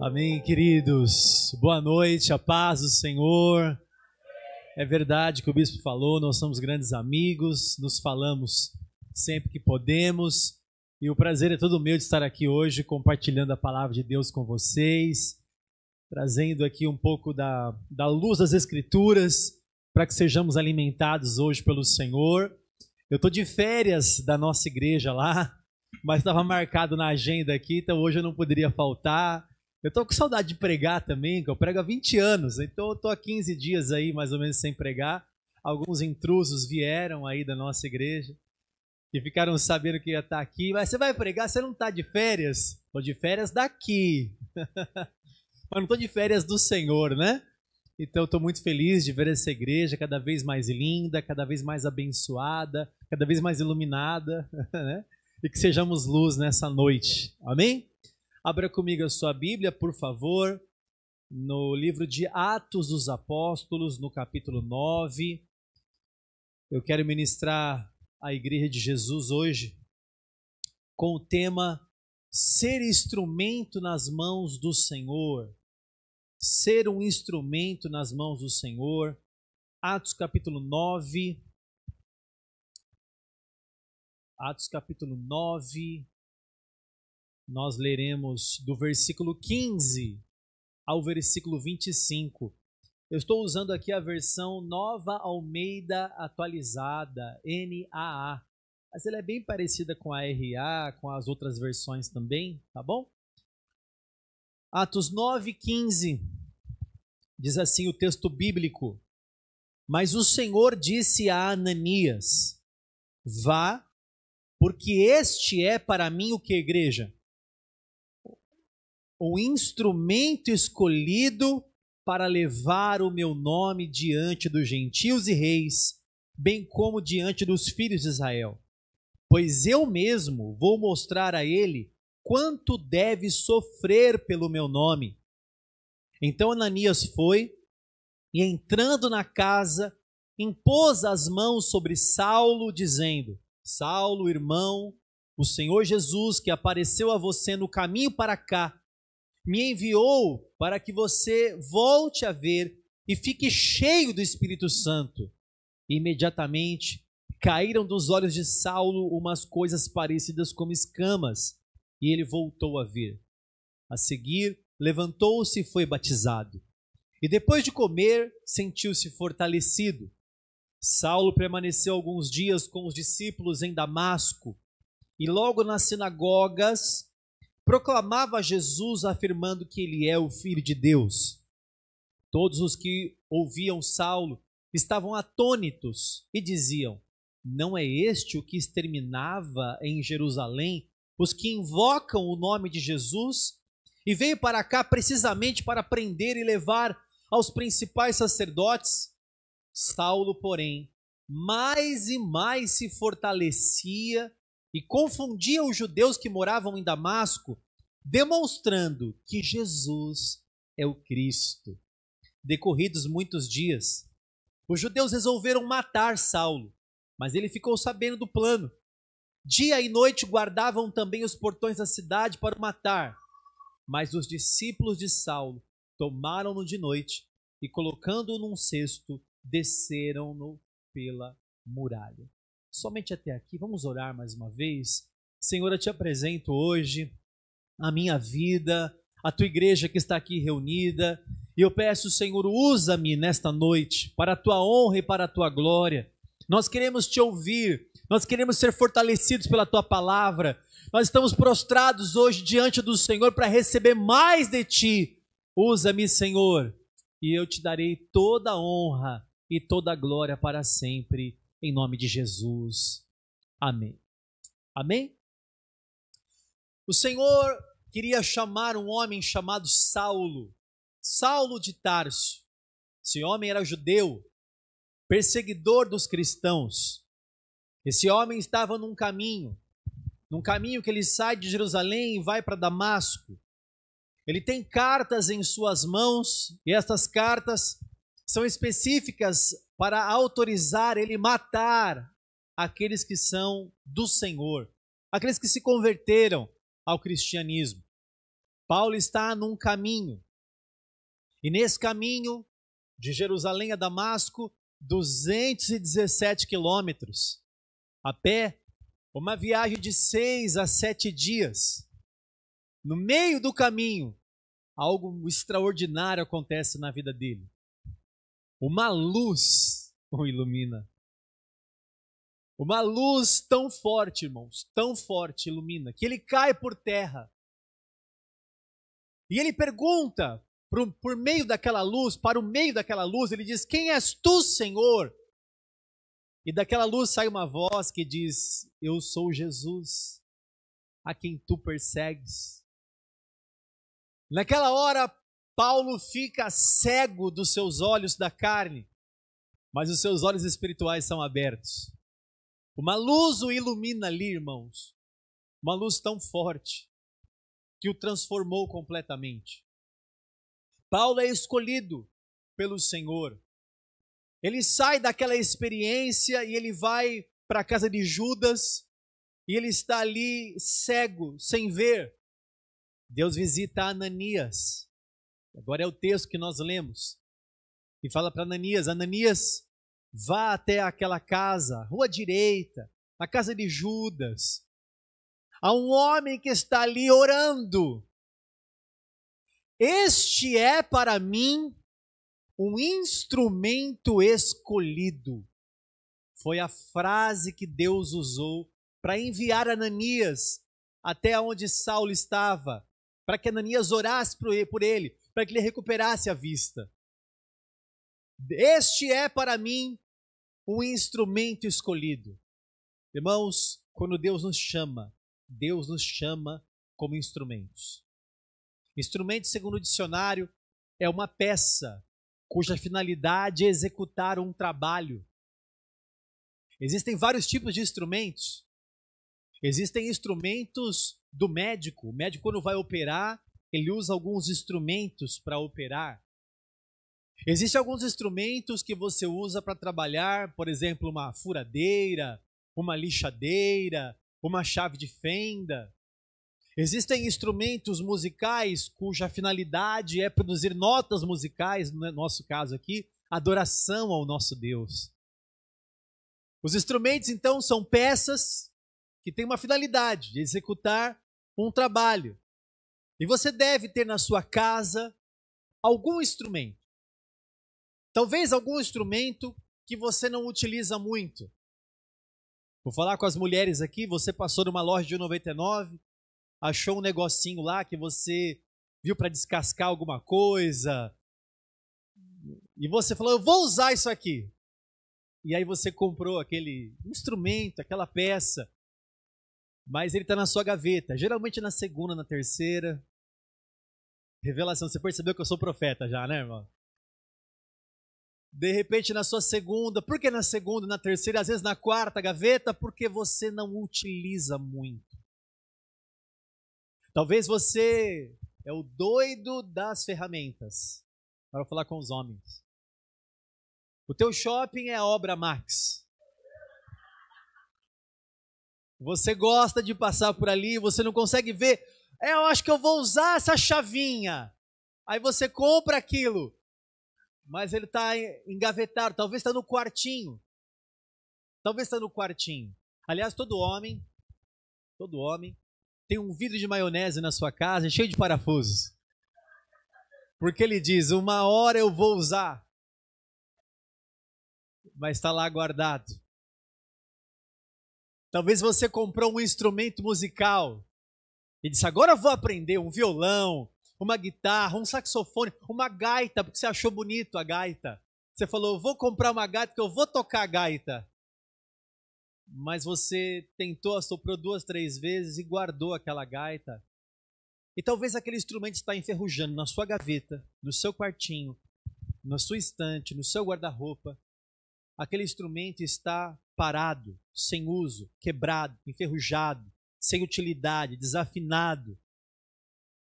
Amém, queridos. Boa noite, a paz do Senhor. É verdade que o bispo falou, nós somos grandes amigos, nos falamos sempre que podemos. E o prazer é todo meu de estar aqui hoje compartilhando a palavra de Deus com vocês, trazendo aqui um pouco da luz das Escrituras para que sejamos alimentados hoje pelo Senhor. Eu estou de férias da nossa igreja lá, mas estava marcado na agenda aqui, então hoje eu não poderia faltar. Eu estou com saudade de pregar também, que eu prego há 20 anos, então eu estou há 15 dias aí mais ou menos sem pregar. Alguns intrusos vieram aí da nossa igreja e ficaram sabendo que ia estar aqui. Mas você vai pregar, você não está de férias? Estou de férias daqui, mas não estou de férias do Senhor, né? Então eu estou muito feliz de ver essa igreja cada vez mais linda, cada vez mais abençoada, cada vez mais iluminada, né? E que sejamos luz nessa noite, amém? Abra comigo a sua Bíblia, por favor, no livro de Atos dos Apóstolos, no capítulo 9. Eu quero ministrar a Igreja de Jesus hoje com o tema Ser instrumento nas mãos do Senhor. Ser um instrumento nas mãos do Senhor. Atos capítulo 9. Atos capítulo 9. Nós leremos do versículo 15 ao versículo 25. Eu estou usando aqui a versão Nova Almeida Atualizada, NAA. Mas ela é bem parecida com a RA, com as outras versões também, tá bom? Atos 9, 15. Diz assim o texto bíblico: Mas o Senhor disse a Ananias: Vá, porque este é para mim o que, igreja? O instrumento escolhido para levar o meu nome diante dos gentios e reis, bem como diante dos filhos de Israel. Pois eu mesmo vou mostrar a ele quanto deve sofrer pelo meu nome. Então Ananias foi e, entrando na casa, impôs as mãos sobre Saulo, dizendo: Saulo, irmão, o Senhor Jesus, que apareceu a você no caminho para cá, me enviou para que você volte a ver e fique cheio do Espírito Santo. Imediatamente caíram dos olhos de Saulo umas coisas parecidas como escamas, e ele voltou a ver. A seguir, levantou-se e foi batizado. E depois de comer, sentiu-se fortalecido. Saulo permaneceu alguns dias com os discípulos em Damasco, e logo nas sinagogas proclamava Jesus, afirmando que ele é o Filho de Deus. Todos os que ouviam Saulo estavam atônitos e diziam: Não é este o que exterminava em Jerusalém os que invocam o nome de Jesus? E veio para cá precisamente para prender e levar aos principais sacerdotes? Saulo, porém, mais e mais se fortalecia e confundia os judeus que moravam em Damasco, demonstrando que Jesus é o Cristo. Decorridos muitos dias, os judeus resolveram matar Saulo, mas ele ficou sabendo do plano. Dia e noite guardavam também os portões da cidade para o matar, mas os discípulos de Saulo tomaram-no de noite e, colocando-o num cesto, desceram-no pela muralha. Somente até aqui, vamos orar mais uma vez. Senhor, eu te apresento hoje a minha vida, a tua igreja que está aqui reunida, e eu peço, Senhor, usa-me nesta noite para a tua honra e para a tua glória. Nós queremos te ouvir, nós queremos ser fortalecidos pela tua palavra, nós estamos prostrados hoje diante do Senhor para receber mais de ti. Usa-me, Senhor, e eu te darei toda a honra e toda a glória para sempre. Em nome de Jesus. Amém. Amém? O Senhor queria chamar um homem chamado Saulo, Saulo de Tarso. Esse homem era judeu, perseguidor dos cristãos. Esse homem estava num caminho que ele sai de Jerusalém e vai para Damasco. Ele tem cartas em suas mãos, e estas cartas são específicas para autorizar ele matar aqueles que são do Senhor, aqueles que se converteram ao cristianismo. Paulo está num caminho. E nesse caminho, de Jerusalém a Damasco, 217 quilômetros. A pé, uma viagem de 6 a 7 dias. No meio do caminho, algo extraordinário acontece na vida dele. Uma luz o ilumina. Uma luz tão forte, irmãos, tão forte ilumina, que ele cai por terra. E ele pergunta, por meio daquela luz, para o meio daquela luz, ele diz: quem és tu, Senhor? E daquela luz sai uma voz que diz: eu sou Jesus, a quem tu persegues. Naquela hora, Paulo fica cego dos seus olhos da carne, mas os seus olhos espirituais são abertos. Uma luz o ilumina ali, irmãos. Uma luz tão forte que o transformou completamente. Paulo é escolhido pelo Senhor. Ele sai daquela experiência e ele vai para a casa de Judas e ele está ali cego, sem ver. Deus visita Ananias. Agora é o texto que nós lemos. E fala para Ananias: Ananias, vá até aquela casa, rua direita, a casa de Judas. Há um homem que está ali orando. Este é para mim um instrumento escolhido. Foi a frase que Deus usou para enviar Ananias até onde Saulo estava, para que Ananias orasse por ele, para que ele recuperasse a vista. Este é para mim um instrumento escolhido. Irmãos, quando Deus nos chama como instrumentos. Instrumento, segundo o dicionário, é uma peça cuja finalidade é executar um trabalho. Existem vários tipos de instrumentos. Existem instrumentos do médico. O médico, quando vai operar, ele usa alguns instrumentos para operar. Existem alguns instrumentos que você usa para trabalhar, por exemplo, uma furadeira, uma lixadeira, uma chave de fenda. Existem instrumentos musicais cuja finalidade é produzir notas musicais, no nosso caso aqui, adoração ao nosso Deus. Os instrumentos, então, são peças que têm uma finalidade de executar um trabalho. E você deve ter na sua casa algum instrumento. Talvez algum instrumento que você não utiliza muito. Vou falar com as mulheres aqui. Você passou numa loja de 1,99, achou um negocinho lá que você viu para descascar alguma coisa, e você falou: eu vou usar isso aqui. E aí você comprou aquele instrumento, aquela peça, mas ele está na sua gaveta, geralmente na segunda, na terceira. Revelação, você percebeu que eu sou profeta já, né, irmão? De repente na sua segunda, por que na segunda, na terceira, às vezes na quarta gaveta? Porque você não utiliza muito. Talvez você é o doido das ferramentas. Para falar com os homens. O teu shopping é a obra Max. Você gosta de passar por ali, você não consegue ver. Eu acho que eu vou usar essa chavinha. Aí você compra aquilo. Mas ele está engavetado, talvez está no quartinho. Talvez está no quartinho. Aliás, todo homem tem um vidro de maionese na sua casa cheio de parafusos. Porque ele diz: uma hora eu vou usar. Mas está lá guardado. Talvez você comprou um instrumento musical e disse: agora eu vou aprender um violão, uma guitarra, um saxofone, uma gaita, porque você achou bonito a gaita. Você falou: eu vou comprar uma gaita porque eu vou tocar a gaita. Mas você tentou, assoprou 2, 3 vezes e guardou aquela gaita. E talvez aquele instrumento está enferrujando na sua gaveta, no seu quartinho, na sua estante, no seu guarda-roupa. Aquele instrumento está parado, sem uso, quebrado, enferrujado, sem utilidade, desafinado.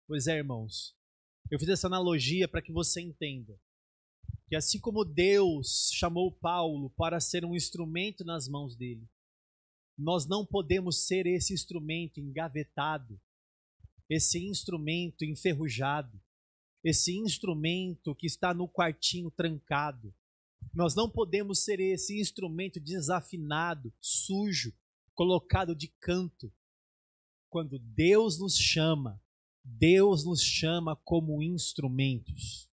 Pois é, irmãos, eu fiz essa analogia para que você entenda que assim como Deus chamou Paulo para ser um instrumento nas mãos dele, nós não podemos ser esse instrumento engavetado, esse instrumento enferrujado, esse instrumento que está no quartinho trancado. Nós não podemos ser esse instrumento desafinado, sujo, colocado de canto. Quando Deus nos chama como instrumentos.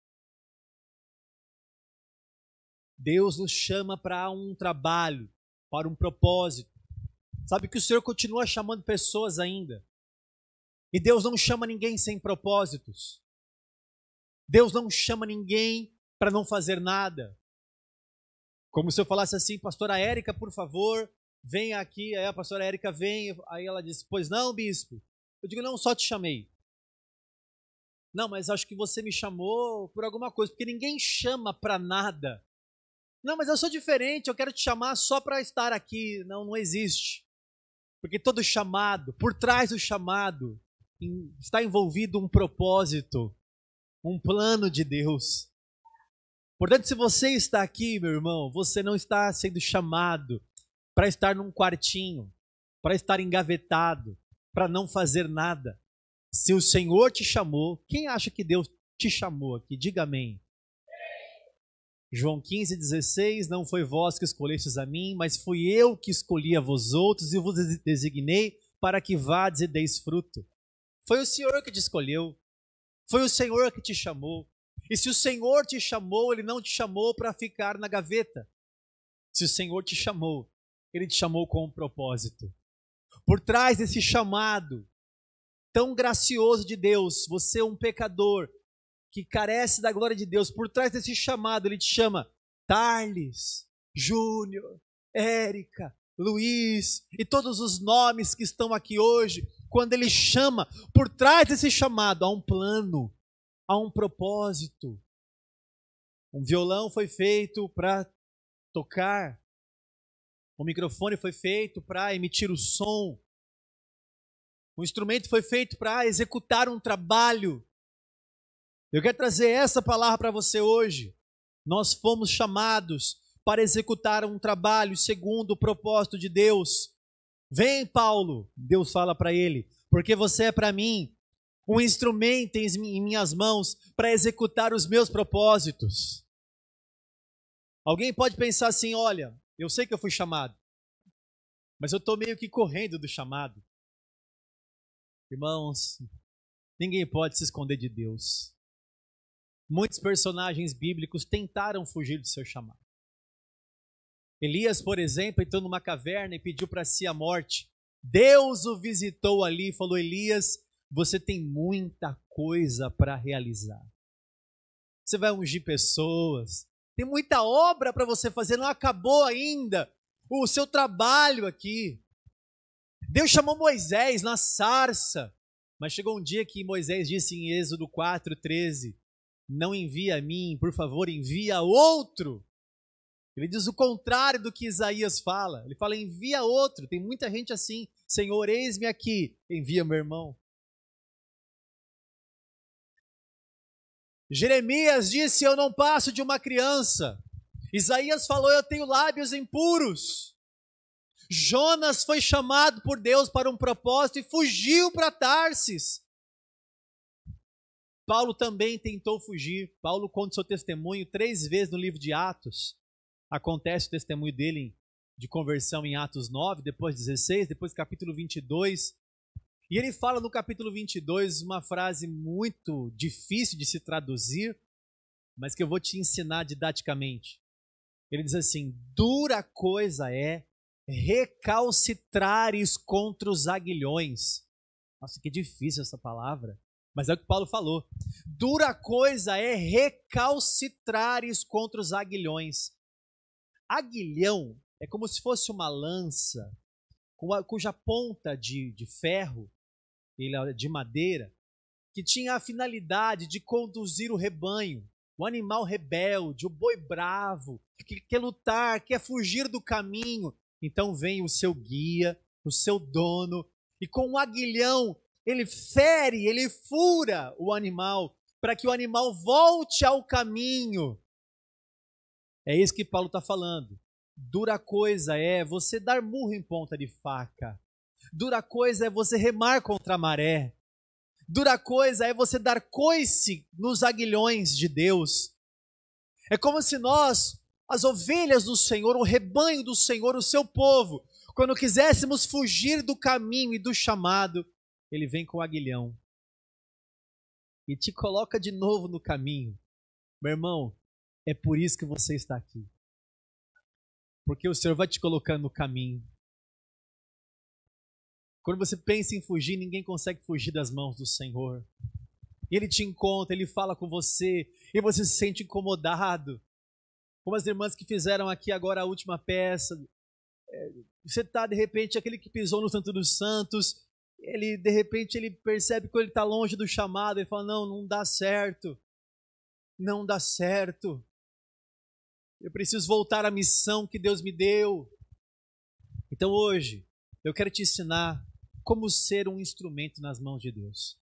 Deus nos chama para um trabalho, para um propósito. Sabe que o Senhor continua chamando pessoas ainda. E Deus não chama ninguém sem propósitos. Deus não chama ninguém para não fazer nada. Como se eu falasse assim, pastora Érica, por favor, venha aqui. Aí a pastora Érica vem, aí ela diz, pois não, bispo. Eu digo, não, só te chamei. Não, mas acho que você me chamou por alguma coisa, porque ninguém chama para nada. Não, mas eu sou diferente, eu quero te chamar só para estar aqui. Não, não existe. Porque todo chamado, por trás do chamado, está envolvido um propósito, um plano de Deus. Portanto, se você está aqui, meu irmão, você não está sendo chamado para estar num quartinho, para estar engavetado, para não fazer nada. Se o Senhor te chamou, quem acha que Deus te chamou aqui? Diga amém. João 15,16, não foi vós que escolhestes a mim, mas fui eu que escolhi a vós outros e vos designei para que vades e deis fruto. Foi o Senhor que te escolheu, foi o Senhor que te chamou. E se o Senhor te chamou, Ele não te chamou para ficar na gaveta. Se o Senhor te chamou, Ele te chamou com um propósito. Por trás desse chamado tão gracioso de Deus, você é um pecador que carece da glória de Deus. Por trás desse chamado, Ele te chama Tarles, Júnior, Érica, Luiz e todos os nomes que estão aqui hoje. Quando Ele chama, por trás desse chamado há um plano, há um propósito. Um violão foi feito para tocar, um microfone foi feito para emitir o som, um instrumento foi feito para executar um trabalho. Eu quero trazer essa palavra para você hoje. Nós fomos chamados para executar um trabalho segundo o propósito de Deus. Vem, Paulo, Deus fala para ele, porque você é para mim um instrumento em minhas mãos para executar os meus propósitos. Alguém pode pensar assim, olha, eu sei que eu fui chamado, mas eu estou meio que correndo do chamado. Irmãos, ninguém pode se esconder de Deus. Muitos personagens bíblicos tentaram fugir do seu chamado. Elias, por exemplo, entrou numa caverna e pediu para si a morte. Deus o visitou ali e falou, Elias, você tem muita coisa para realizar. Você vai ungir pessoas, tem muita obra para você fazer, não acabou ainda o seu trabalho aqui. Deus chamou Moisés na sarça, mas chegou um dia que Moisés disse em Êxodo 4:13, não envia a mim, por favor, envia outro. Ele diz o contrário do que Isaías fala. Ele fala, envia outro. Tem muita gente assim, Senhor, eis-me aqui, envia meu irmão. Jeremias disse, eu não passo de uma criança. Isaías falou, eu tenho lábios impuros. Jonas foi chamado por Deus para um propósito e fugiu para Tarsis. Paulo também tentou fugir. Paulo conta seu testemunho 3 vezes no livro de Atos. Acontece o testemunho dele de conversão em Atos 9, depois 16, depois capítulo 22. E ele fala no capítulo 22 uma frase muito difícil de se traduzir, mas que eu vou te ensinar didaticamente. Ele diz assim, dura coisa é recalcitrares contra os aguilhões. Nossa, que difícil essa palavra. Mas é o que Paulo falou. Dura coisa é recalcitrares contra os aguilhões. Aguilhão é como se fosse uma lança cuja ponta de ferro, de madeira, que tinha a finalidade de conduzir o rebanho, o animal rebelde, o boi bravo, que quer lutar, quer fugir do caminho. Então vem o seu guia, o seu dono, e com um aguilhão ele fere, ele fura o animal, para que o animal volte ao caminho. É isso que Paulo está falando. Dura coisa é você dar murro em ponta de faca. Dura coisa é você remar contra a maré. Dura coisa é você dar coice nos aguilhões de Deus. É como se nós, as ovelhas do Senhor, o rebanho do Senhor, o seu povo, quando quiséssemos fugir do caminho e do chamado, ele vem com o aguilhão e te coloca de novo no caminho. Meu irmão, é por isso que você está aqui. Porque o Senhor vai te colocando no caminho. Quando você pensa em fugir, ninguém consegue fugir das mãos do Senhor. E Ele te encontra, Ele fala com você, e você se sente incomodado. Como as irmãs que fizeram aqui agora a última peça. Você está, de repente, aquele que pisou no Santo dos Santos, de repente, ele percebe que ele está longe do chamado, ele fala, não dá certo. Não dá certo. Eu preciso voltar à missão que Deus me deu. Então hoje, eu quero te ensinar como ser um instrumento nas mãos de Deus.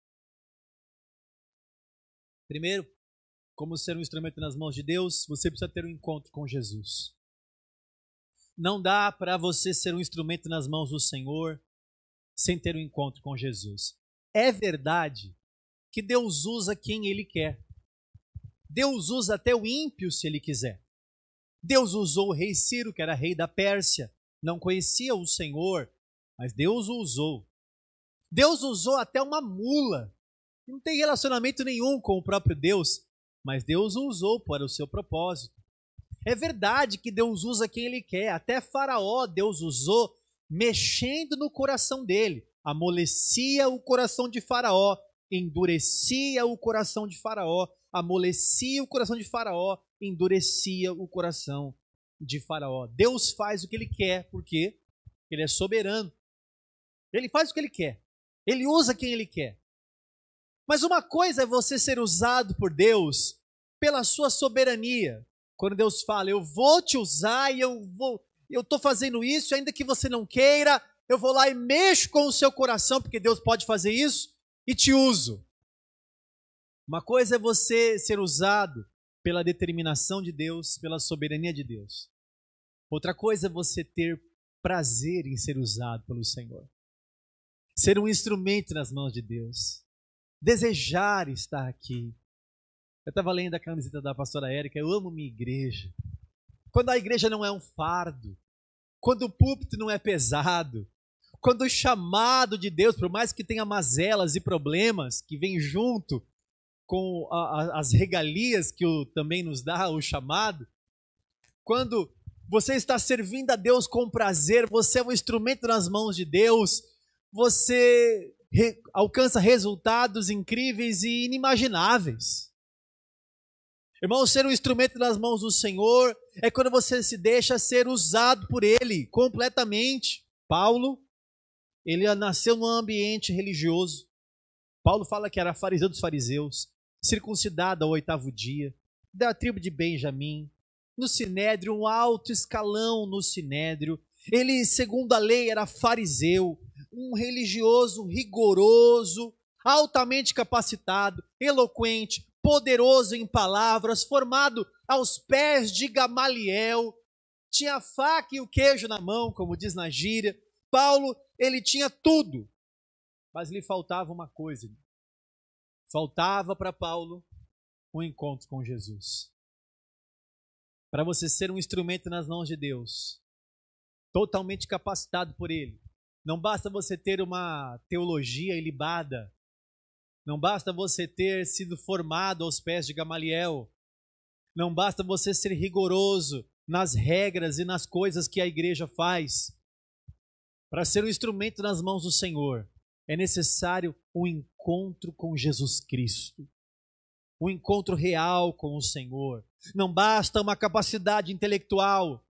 Primeiro, como ser um instrumento nas mãos de Deus, você precisa ter um encontro com Jesus. Não dá para você ser um instrumento nas mãos do Senhor sem ter um encontro com Jesus. É verdade que Deus usa quem Ele quer. Deus usa até o ímpio se Ele quiser. Deus usou o rei Ciro, que era rei da Pérsia, não conhecia o Senhor, mas Deus o usou. Deus usou até uma mula, não tem relacionamento nenhum com o próprio Deus, mas Deus o usou para o seu propósito. É verdade que Deus usa quem Ele quer, até Faraó Deus usou mexendo no coração dele, amolecia o coração de Faraó, endurecia o coração de Faraó, amolecia o coração de Faraó, endurecia o coração de Faraó. Deus faz o que Ele quer, porque Ele é soberano. Ele faz o que Ele quer. Ele usa quem Ele quer. Mas uma coisa é você ser usado por Deus pela sua soberania. Quando Deus fala, eu vou te usar e eu estou fazendo isso, ainda que você não queira, eu vou lá e mexo com o seu coração, porque Deus pode fazer isso, e te uso. Uma coisa é você ser usado pela determinação de Deus, pela soberania de Deus. Outra coisa é você ter prazer em ser usado pelo Senhor. Ser um instrumento nas mãos de Deus. Desejar estar aqui. Eu estava lendo a camiseta da pastora Érica, eu amo minha igreja. Quando a igreja não é um fardo, quando o púlpito não é pesado, quando o chamado de Deus, por mais que tenha mazelas e problemas que vêm junto com as regalias que também nos dá o chamado, quando você está servindo a Deus com prazer, você é um instrumento nas mãos de Deus, você alcança resultados incríveis e inimagináveis. Irmão, ser um instrumento nas mãos do Senhor é quando você se deixa ser usado por Ele completamente. Paulo, ele nasceu num ambiente religioso. Paulo fala que era fariseu dos fariseus, circuncidado ao 8º dia, da tribo de Benjamim, no Sinédrio, um alto escalão no Sinédrio. Ele, segundo a lei, era fariseu, um religioso rigoroso, altamente capacitado, eloquente, poderoso em palavras, formado aos pés de Gamaliel, tinha a faca e o queijo na mão, como diz na gíria. Paulo, ele tinha tudo, mas lhe faltava uma coisa. Faltava para Paulo um encontro com Jesus. Para você ser um instrumento nas mãos de Deus, totalmente capacitado por Ele, não basta você ter uma teologia ilibada, não basta você ter sido formado aos pés de Gamaliel, não basta você ser rigoroso nas regras e nas coisas que a igreja faz. Para ser um instrumento nas mãos do Senhor, é necessário um encontro com Jesus Cristo, um encontro real com o Senhor. Não basta uma capacidade intelectual,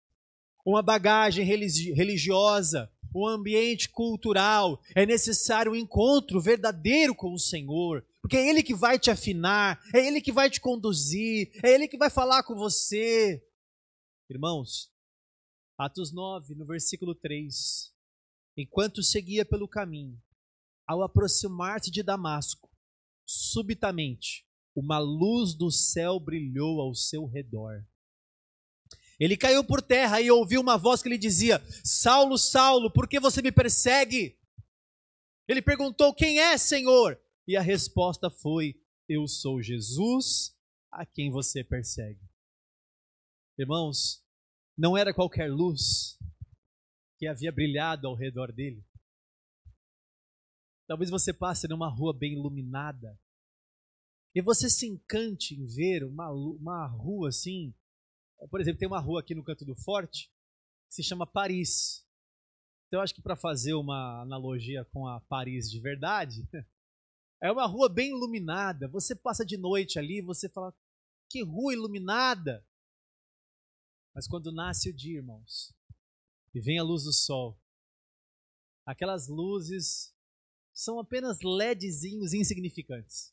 uma bagagem religiosa, um ambiente cultural. É necessário um encontro verdadeiro com o Senhor, porque é Ele que vai te afinar, é Ele que vai te conduzir, é Ele que vai falar com você. Irmãos, Atos 9, no versículo 3. Enquanto seguia pelo caminho, ao aproximar-se de Damasco, subitamente, uma luz do céu brilhou ao seu redor. Ele caiu por terra e ouviu uma voz que lhe dizia: Saulo, Saulo, por que você me persegue? Ele perguntou: quem é, Senhor? E a resposta foi: eu sou Jesus a quem você persegue. Irmãos, não era qualquer luz que havia brilhado ao redor dele. Talvez você passe numa rua bem iluminada e você se encante em ver uma rua assim. Por exemplo, tem uma rua aqui no Canto do Forte que se chama Paris. Então, eu acho que para fazer uma analogia com a Paris de verdade, é uma rua bem iluminada. Você passa de noite ali, você fala, que rua iluminada! Mas quando nasce o dia, irmãos, e vem a luz do sol, aquelas luzes são apenas LEDzinhos insignificantes.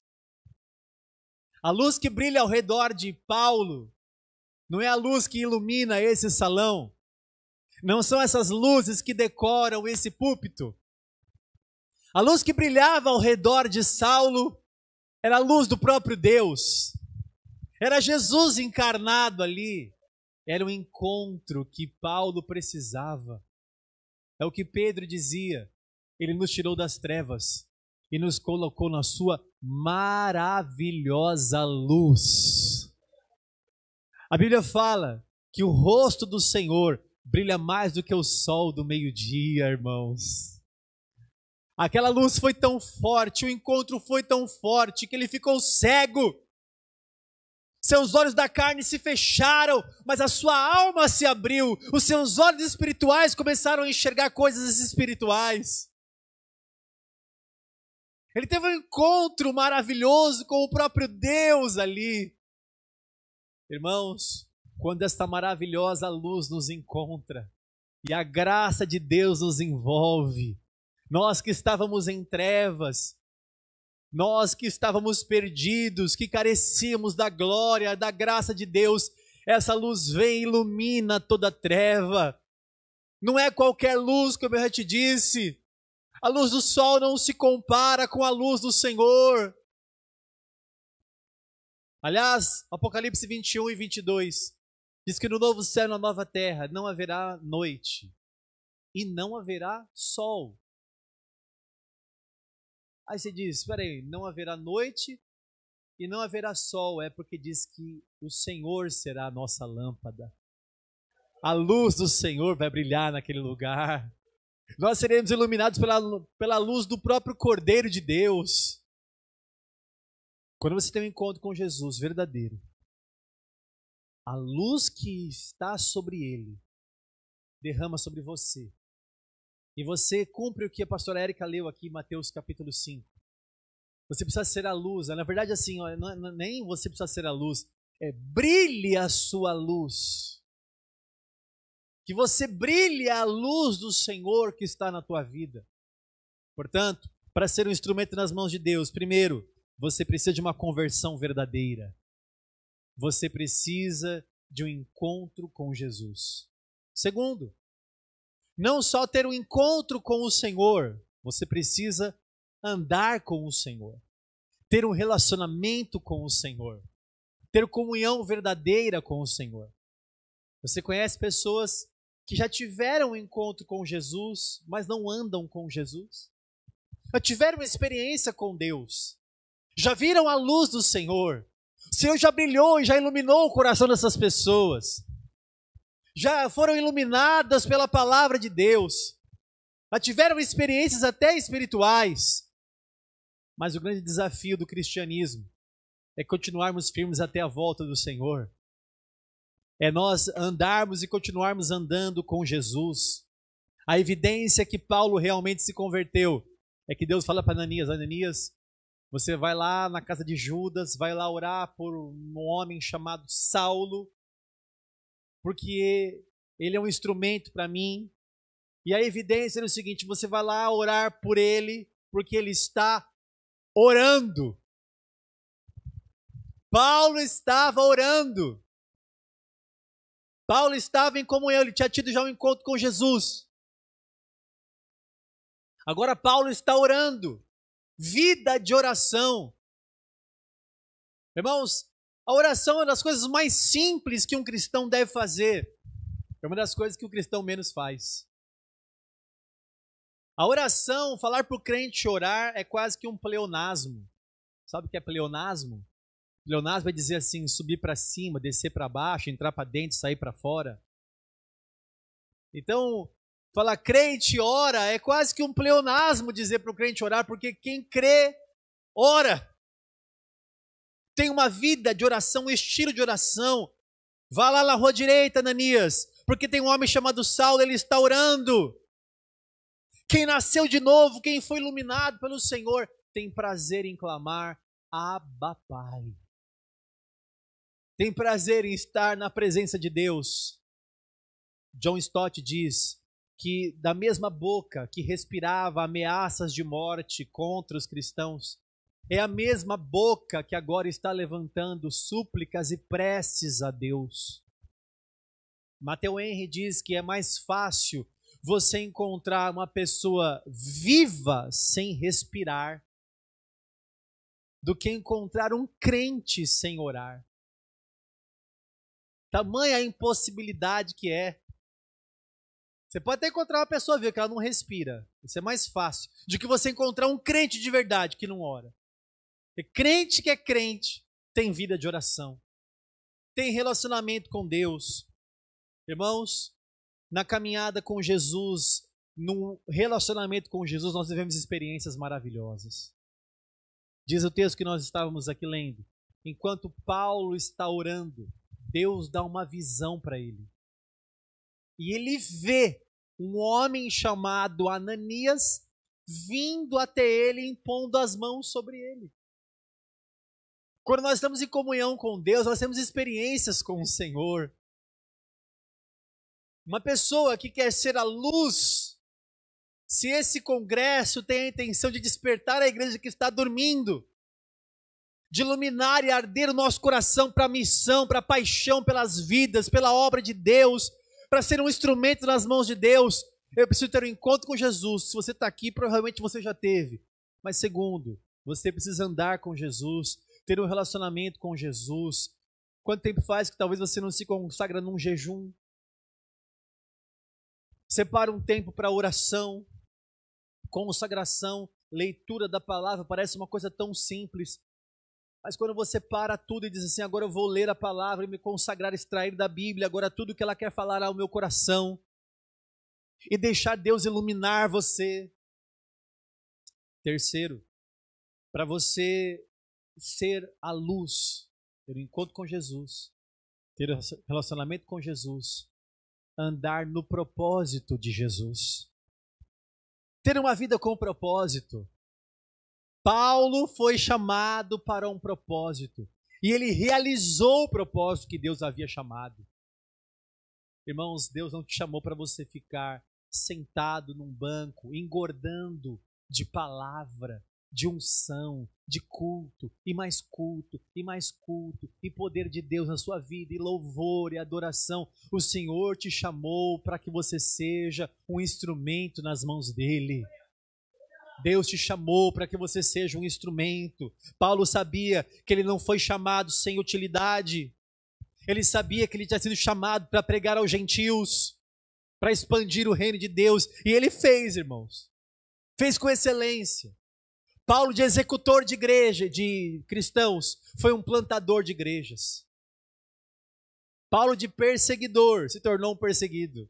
A luz que brilha ao redor de Paulo não é a luz que ilumina esse salão. Não são essas luzes que decoram esse púlpito. A luz que brilhava ao redor de Saulo era a luz do próprio Deus. Era Jesus encarnado ali. Era um encontro que Paulo precisava. É o que Pedro dizia. Ele nos tirou das trevas e nos colocou na sua maravilhosa luz. A Bíblia fala que o rosto do Senhor brilha mais do que o sol do meio-dia, irmãos. Aquela luz foi tão forte, o encontro foi tão forte que ele ficou cego. Seus olhos da carne se fecharam, mas a sua alma se abriu. Os seus olhos espirituais começaram a enxergar coisas espirituais. Ele teve um encontro maravilhoso com o próprio Deus ali. Irmãos, quando esta maravilhosa luz nos encontra e a graça de Deus nos envolve, nós que estávamos em trevas, nós que estávamos perdidos, que carecíamos da glória, da graça de Deus, essa luz vem e ilumina toda a treva. Não é qualquer luz, como eu já te disse. A luz do sol não se compara com a luz do Senhor. Aliás, Apocalipse 21 e 22 diz que no novo céu e na nova terra não haverá noite e não haverá sol. Aí você diz, espera aí, não haverá noite e não haverá sol, é porque diz que o Senhor será a nossa lâmpada. A luz do Senhor vai brilhar naquele lugar. Nós seremos iluminados pela luz do próprio Cordeiro de Deus. Quando você tem um encontro com Jesus verdadeiro, a luz que está sobre ele derrama sobre você. E você cumpre o que a pastora Érica leu aqui em Mateus capítulo 5. Você precisa ser a luz. Na verdade, assim, nem você precisa ser a luz. Brilhe a sua luz. Que você brilhe a luz do Senhor que está na tua vida. Portanto, para ser um instrumento nas mãos de Deus, primeiro, você precisa de uma conversão verdadeira. Você precisa de um encontro com Jesus. Segundo, não só ter um encontro com o Senhor, você precisa andar com o Senhor. Ter um relacionamento com o Senhor. Ter comunhão verdadeira com o Senhor. Você conhece pessoas que já tiveram um encontro com Jesus, mas não andam com Jesus? Já tiveram uma experiência com Deus? Já viram a luz do Senhor? O Senhor já brilhou e já iluminou o coração dessas pessoas. Já foram iluminadas pela palavra de Deus. Já tiveram experiências até espirituais. Mas o grande desafio do cristianismo é continuarmos firmes até a volta do Senhor. É nós andarmos e continuarmos andando com Jesus. A evidência que Paulo realmente se converteu é que Deus fala para Ananias, Ananias, você vai lá na casa de Judas, vai lá orar por um homem chamado Saulo, porque ele é um instrumento para mim. E a evidência é o seguinte, você vai lá orar por ele, porque ele está orando. Paulo estava orando. Paulo estava em comunhão, ele tinha tido já um encontro com Jesus. Agora Paulo está orando. Vida de oração. Irmãos, a oração é uma das coisas mais simples que um cristão deve fazer. É uma das coisas que o cristão menos faz. A oração, falar para o crente orar, é quase que um pleonasmo. Sabe o que é pleonasmo? Pleonasmo é dizer assim, subir para cima, descer para baixo, entrar para dentro, sair para fora. Então, falar crente ora é quase que um pleonasmo dizer para o crente orar, porque quem crê, ora. Tem uma vida de oração, um estilo de oração. Vá lá na rua direita, Ananias, porque tem um homem chamado Saulo, ele está orando. Quem nasceu de novo, quem foi iluminado pelo Senhor, tem prazer em clamar, Abba, Pai. Tem prazer em estar na presença de Deus. John Stott diz que da mesma boca que respirava ameaças de morte contra os cristãos, é a mesma boca que agora está levantando súplicas e preces a Deus. Matthew Henry diz que é mais fácil você encontrar uma pessoa viva sem respirar do que encontrar um crente sem orar. Tamanha a impossibilidade que é. Você pode até encontrar uma pessoa viva que ela não respira. Isso é mais fácil do que você encontrar um crente de verdade que não ora. E crente que é crente tem vida de oração, tem relacionamento com Deus. Irmãos, na caminhada com Jesus, no relacionamento com Jesus, nós vivemos experiências maravilhosas. Diz o texto que nós estávamos aqui lendo. Enquanto Paulo está orando, Deus dá uma visão para ele. E ele vê um homem chamado Ananias vindo até ele, impondo as mãos sobre ele. Quando nós estamos em comunhão com Deus, nós temos experiências com o Senhor. Uma pessoa que quer ser a luz, se esse congresso tem a intenção de despertar a igreja que está dormindo, de iluminar e arder o nosso coração para a missão, para a paixão pelas vidas, pela obra de Deus, para ser um instrumento nas mãos de Deus, eu preciso ter um encontro com Jesus. Se você está aqui, provavelmente você já teve. Mas segundo, você precisa andar com Jesus, ter um relacionamento com Jesus. Quanto tempo faz que talvez você não se consagra num jejum? Separa um tempo para oração, consagração, leitura da palavra. Parece uma coisa tão simples. Mas quando você para tudo e diz assim, agora eu vou ler a palavra e me consagrar, extrair da Bíblia, agora tudo que ela quer falar ao meu coração, e deixar Deus iluminar você. Terceiro, para você ser a luz, ter um encontro com Jesus, ter um relacionamento com Jesus, andar no propósito de Jesus. Ter uma vida com propósito. Paulo foi chamado para um propósito. E ele realizou o propósito que Deus havia chamado. Irmãos, Deus não te chamou para você ficar sentado num banco, engordando de palavra, de unção, de culto, e mais culto, e mais culto, e poder de Deus na sua vida, e louvor e adoração. O Senhor te chamou para que você seja um instrumento nas mãos dEle. Deus te chamou para que você seja um instrumento. Paulo sabia que ele não foi chamado sem utilidade. Ele sabia que ele tinha sido chamado para pregar aos gentios, para expandir o reino de Deus. E ele fez, irmãos. Fez com excelência. Paulo, de executor de igreja, de cristãos, foi um plantador de igrejas. Paulo, de perseguidor, se tornou um perseguido.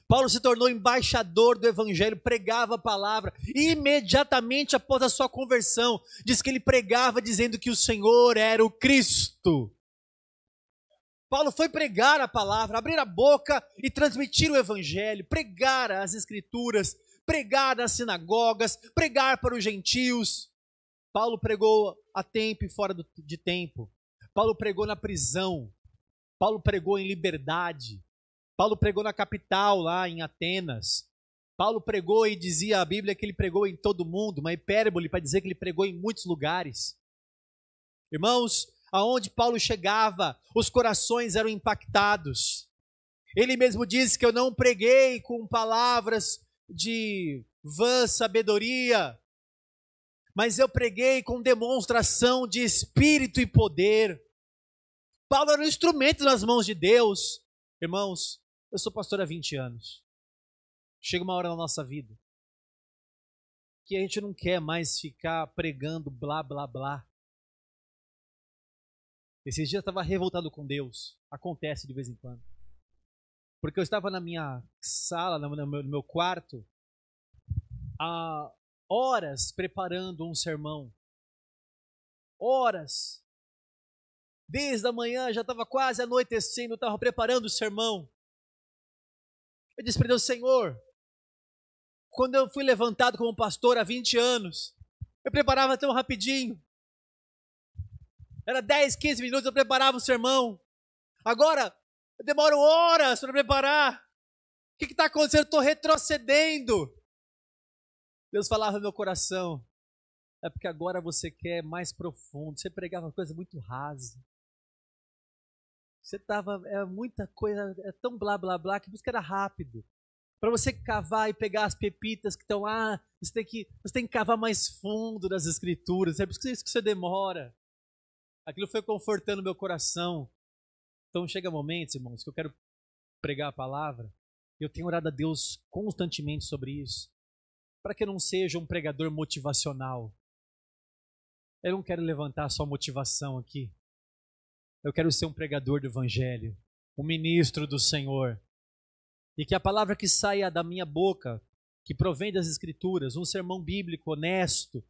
Paulo se tornou embaixador do evangelho, pregava a palavra, e imediatamente após a sua conversão, diz que ele pregava dizendo que o Senhor era o Cristo. Paulo foi pregar a palavra, abrir a boca e transmitir o evangelho, pregar as escrituras, pregar nas sinagogas, pregar para os gentios. Paulo pregou a tempo e fora de tempo. Paulo pregou na prisão. Paulo pregou em liberdade. Paulo pregou na capital, lá em Atenas. Paulo pregou e dizia a Bíblia que ele pregou em todo mundo, uma hipérbole para dizer que ele pregou em muitos lugares. Irmãos, aonde Paulo chegava, os corações eram impactados. Ele mesmo disse que eu não preguei com palavras de vã sabedoria, mas eu preguei com demonstração de espírito e poder. Paulo era um instrumento nas mãos de Deus. Irmãos, eu sou pastor há 20 anos. Chega uma hora na nossa vida que a gente não quer mais ficar pregando blá, blá, blá. Esses dias eu estava revoltado com Deus. Acontece de vez em quando. Porque eu estava na minha sala, no meu quarto, há horas preparando um sermão. Horas. Desde a manhã, já estava quase anoitecendo, eu estava preparando o sermão. Eu disse para Deus, Senhor, quando eu fui levantado como pastor há 20 anos, eu preparava tão rapidinho. Era 10, 15 minutos, eu preparava o sermão. Agora, eu demoro horas para preparar. O que está acontecendo? Eu estou retrocedendo. Deus falava no meu coração, é porque agora você quer mais profundo. Você pregava uma coisa muito rasa. Você estava, muita coisa, é tão blá, blá, blá, que por isso que era rápido. Para você cavar e pegar as pepitas que estão lá, você tem que cavar mais fundo das escrituras. É por isso que você demora. Aquilo foi confortando meu coração. Então chega momentos, irmãos, que eu quero pregar a palavra. Eu tenho orado a Deus constantemente sobre isso. Para que eu não seja um pregador motivacional. Eu não quero levantar só motivação aqui. Eu quero ser um pregador do Evangelho. Um ministro do Senhor. E que a palavra que saia da minha boca, que provém das Escrituras, um sermão bíblico honesto,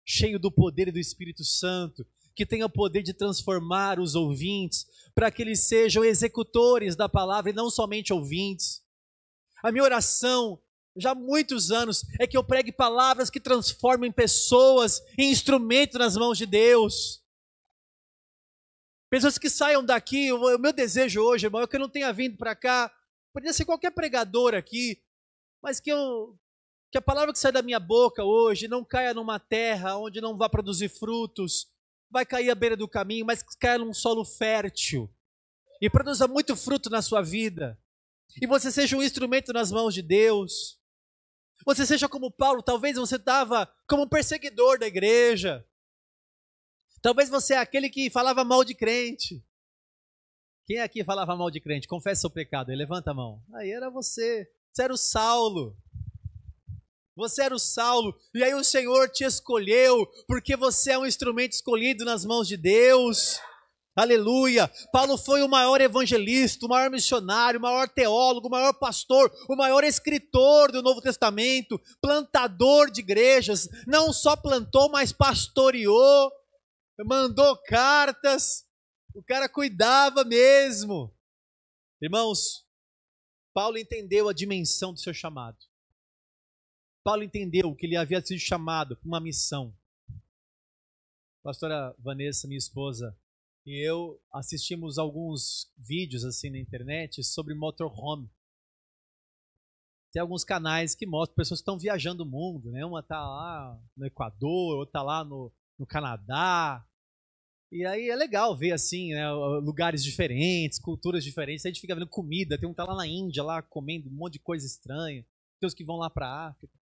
cheio do poder e do Espírito Santo, que tenha o poder de transformar os ouvintes, para que eles sejam executores da palavra e não somente ouvintes. A minha oração, já há muitos anos, é que eu pregue palavras que transformem pessoas em instrumento nas mãos de Deus. Pessoas que saiam daqui, o meu desejo hoje, irmão, é que eu não tenha vindo para cá. Poderia ser qualquer pregador aqui, mas que a palavra que sai da minha boca hoje não caia numa terra onde não vai produzir frutos, vai cair à beira do caminho, mas que caia num solo fértil e produza muito fruto na sua vida. E você seja um instrumento nas mãos de Deus. Você seja como Paulo, talvez você estava como um perseguidor da igreja. Talvez você é aquele que falava mal de crente. Quem aqui falava mal de crente? Confessa seu pecado aí, levanta a mão. Aí era você. Você era o Saulo. Você era o Saulo. E aí o Senhor te escolheu, porque você é um instrumento escolhido nas mãos de Deus. Aleluia. Paulo foi o maior evangelista, o maior missionário, o maior teólogo, o maior pastor, o maior escritor do Novo Testamento, plantador de igrejas. Não só plantou, mas pastoreou, mandou cartas. O cara cuidava mesmo. Irmãos, Paulo entendeu a dimensão do seu chamado. Paulo entendeu que ele havia sido chamado para uma missão. A pastora Vanessa, minha esposa, e eu assistimos alguns vídeos assim na internet sobre motorhome. Tem alguns canais que mostram pessoas que estão viajando o mundo, né? Uma está lá no Equador, outra está lá no Canadá. E aí é legal ver assim, né, lugares diferentes, culturas diferentes. Aí a gente fica vendo comida, tem um que tá lá na Índia, lá comendo um monte de coisa estranha. Tem os que vão lá para a África.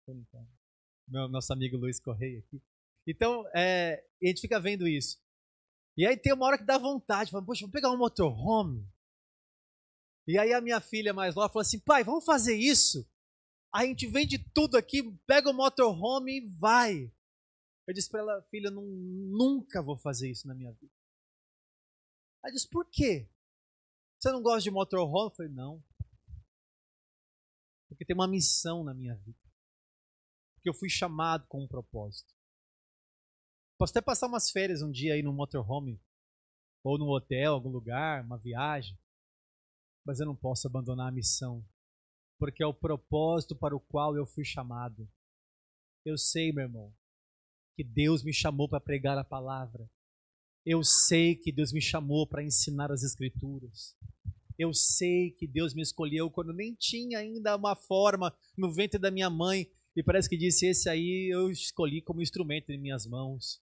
Nosso amigo Luiz Correia aqui. Então, a gente fica vendo isso. E aí tem uma hora que dá vontade, fala, poxa, vamos pegar um motorhome. E aí a minha filha mais nova falou assim, pai, vamos fazer isso? Aí a gente vende tudo aqui, pega o motorhome e vai. Eu disse para ela, filha, nunca vou fazer isso na minha vida. Ela disse, por quê? Você não gosta de motorhome? Eu falei, não. Porque tem uma missão na minha vida. Porque eu fui chamado com um propósito. Posso até passar umas férias um dia aí no motorhome, ou no hotel, algum lugar, uma viagem. Mas eu não posso abandonar a missão. Porque é o propósito para o qual eu fui chamado. Eu sei, meu irmão, que Deus me chamou para pregar a palavra. Eu sei que Deus me chamou para ensinar as Escrituras. Eu sei que Deus me escolheu quando nem tinha ainda uma forma no ventre da minha mãe. E parece que disse, esse aí eu escolhi como instrumento em minhas mãos.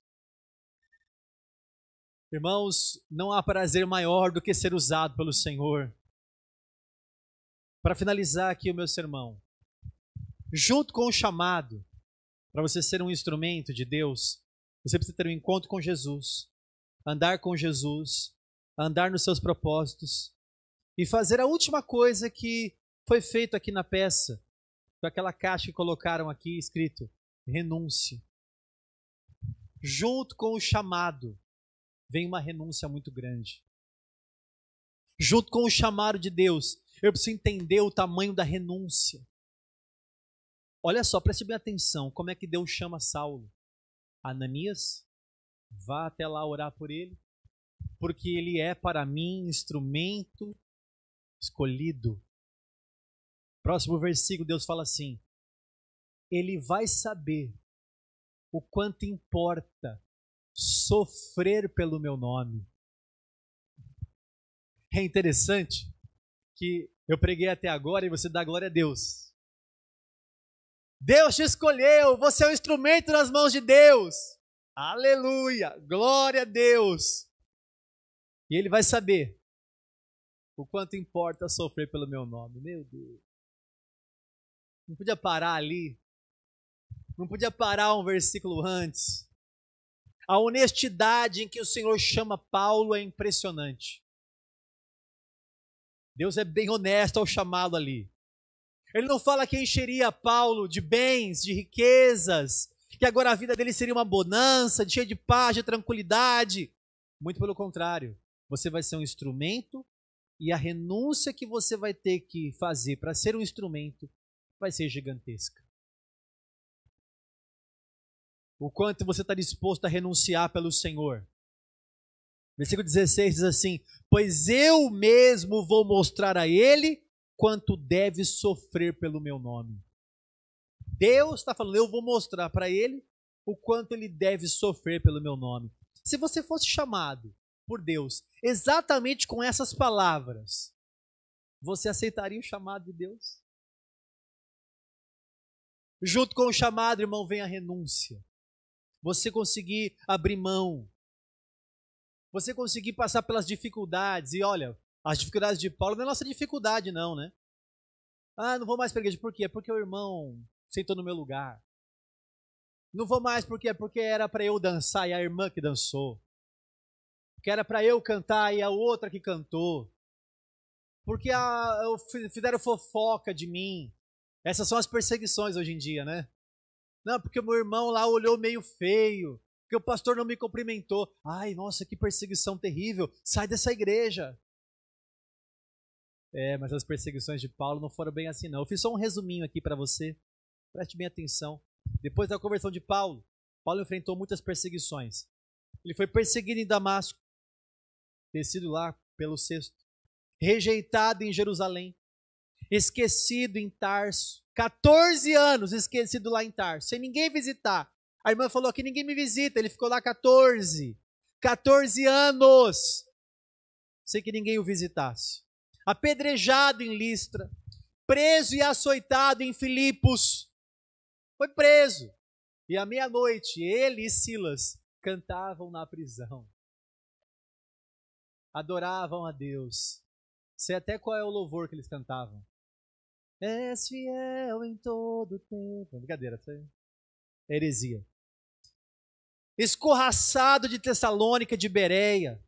Irmãos, não há prazer maior do que ser usado pelo Senhor. Para finalizar aqui o meu sermão, junto com o chamado, para você ser um instrumento de Deus, você precisa ter um encontro com Jesus, andar com Jesus, andar nos seus propósitos e fazer a última coisa que foi feito aqui na peça, com aquela caixa que colocaram aqui escrito renúncia. Junto com o chamado vem uma renúncia muito grande. Junto com o chamado de Deus, eu preciso entender o tamanho da renúncia. Olha só, preste bem atenção, como é que Deus chama Saulo. Ananias, vá até lá orar por ele, porque ele é para mim instrumento escolhido. Próximo versículo, Deus fala assim: ele vai saber o quanto importa sofrer pelo meu nome. É interessante que eu preguei até agora e você dá glória a Deus. Deus te escolheu, você é um instrumento nas mãos de Deus. Aleluia, glória a Deus. E ele vai saber o quanto importa sofrer pelo meu nome. Meu Deus. Não podia parar ali. Não podia parar um versículo antes. A honestidade em que o Senhor chama Paulo é impressionante. Deus é bem honesto ao chamá-lo ali. Ele não fala que encheria Paulo de bens, de riquezas, que agora a vida dele seria uma bonança, cheia de paz, de tranquilidade. Muito pelo contrário. Você vai ser um instrumento e a renúncia que você vai ter que fazer para ser um instrumento vai ser gigantesca. O quanto você está disposto a renunciar pelo Senhor. Versículo 16 diz assim: pois eu mesmo vou mostrar a ele quanto deve sofrer pelo meu nome. Deus está falando, eu vou mostrar para ele o quanto ele deve sofrer pelo meu nome. Se você fosse chamado por Deus exatamente com essas palavras, você aceitaria o chamado de Deus? Junto com o chamado, irmão, vem a renúncia. Você conseguir abrir mão. Você conseguir passar pelas dificuldades. E olha, as dificuldades de Paulo não é nossa dificuldade não, né? Ah, não vou mais para a igreja. Por quê? Porque o irmão sentou no meu lugar. Não vou mais porque era para eu dançar e a irmã que dançou. Porque era para eu cantar e a outra que cantou. Porque fizeram fofoca de mim. Essas são as perseguições hoje em dia, né? Não, porque o meu irmão lá olhou meio feio. Porque o pastor não me cumprimentou. Ai, nossa, que perseguição terrível. Sai dessa igreja. Mas as perseguições de Paulo não foram bem assim, não. Eu fiz só um resuminho aqui para você. Preste bem atenção. Depois da conversão de Paulo, Paulo enfrentou muitas perseguições. Ele foi perseguido em Damasco, descido lá pelo cesto, rejeitado em Jerusalém, esquecido em Tarso, 14 anos esquecido lá em Tarso, sem ninguém visitar. A irmã falou que ninguém me visita, ele ficou lá 14 anos, sem que ninguém o visitasse. Apedrejado em Listra, preso e açoitado em Filipos, foi preso. E à meia-noite, ele e Silas cantavam na prisão. Adoravam a Deus. Sei até qual é o louvor que eles cantavam. És fiel em todo tempo. Brincadeira, isso é heresia. Escorraçado de Tessalônica, de Bereia.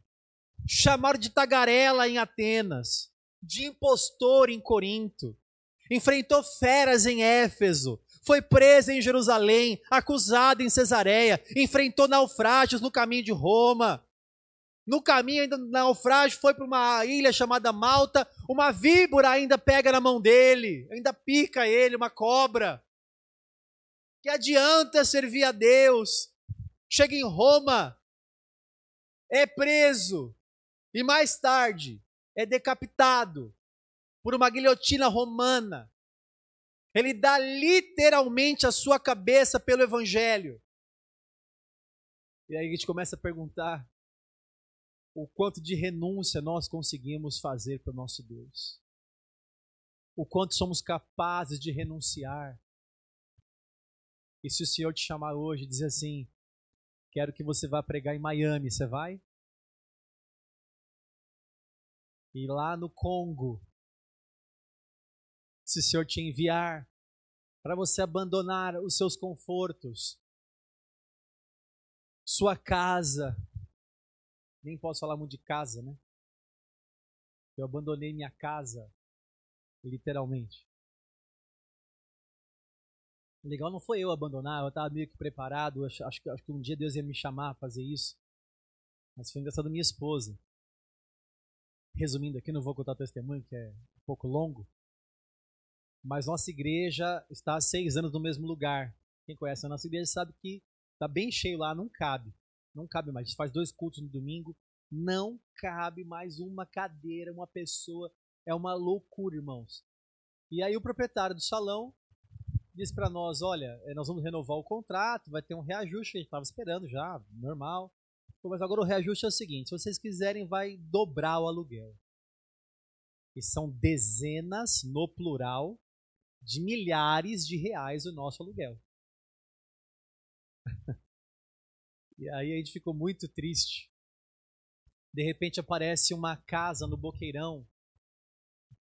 Chamaram de tagarela em Atenas. De impostor em Corinto. Enfrentou feras em Éfeso. Foi preso em Jerusalém, acusado em Cesareia, enfrentou naufrágios no caminho de Roma. No caminho ainda do naufrágio foi para uma ilha chamada Malta, uma víbora ainda pega na mão dele, ainda pica ele, uma cobra. Que adianta servir a Deus? Chega em Roma, é preso e mais tarde é decapitado por uma guilhotina romana. Ele dá literalmente a sua cabeça pelo evangelho. E aí a gente começa a perguntar o quanto de renúncia nós conseguimos fazer para o nosso Deus. O quanto somos capazes de renunciar. E se o Senhor te chamar hoje e dizer assim, quero que você vá pregar em Miami, você vai? E lá no Congo, se o Senhor te enviar para você abandonar os seus confortos, sua casa, nem posso falar muito de casa, né? Eu abandonei minha casa, literalmente. O legal não foi eu abandonar, eu estava meio que preparado, acho que um dia Deus ia me chamar a fazer isso. Mas foi engraçado minha esposa. Resumindo aqui, não vou contar o testemunho, que é um pouco longo. Mas nossa igreja está há 6 anos no mesmo lugar. Quem conhece a nossa igreja sabe que está bem cheio lá, não cabe. Não cabe mais. A gente faz 2 cultos no domingo, não cabe mais uma cadeira, uma pessoa. É uma loucura, irmãos. E aí o proprietário do salão disse para nós, olha, nós vamos renovar o contrato, vai ter um reajuste, a gente estava esperando já, normal. Mas agora o reajuste é o seguinte, se vocês quiserem, vai dobrar o aluguel. E são dezenas, no plural, de milhares de reais o nosso aluguel. E aí a gente ficou muito triste. De repente aparece uma casa no Boqueirão.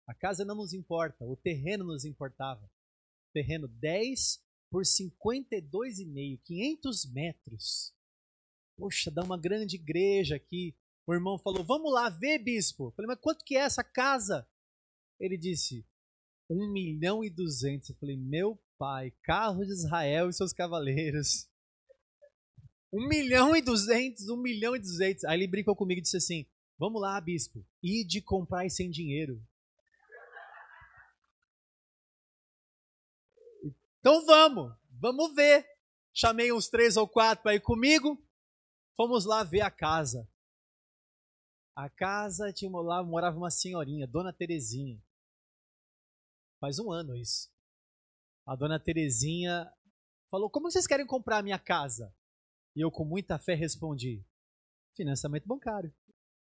A casa não nos importa, o terreno nos importava. Terreno 10 por 52,5, 500 metros. Poxa, dá uma grande igreja aqui. O irmão falou, vamos lá ver, bispo. Eu falei, mas quanto que é essa casa? Ele disse, 1.200.000. Eu falei, meu pai, carro de Israel e seus cavaleiros. 1.200.000, 1.200.000. Aí ele brincou comigo e disse assim, vamos lá, bispo, ide comprar sem dinheiro. Então vamos ver. Chamei uns 3 ou 4 para ir comigo. Fomos lá ver a casa. A casa, lá morava uma senhorinha, Dona Terezinha. Faz 1 ano isso. A Dona Terezinha falou, como vocês querem comprar a minha casa? E eu com muita fé respondi, financiamento bancário.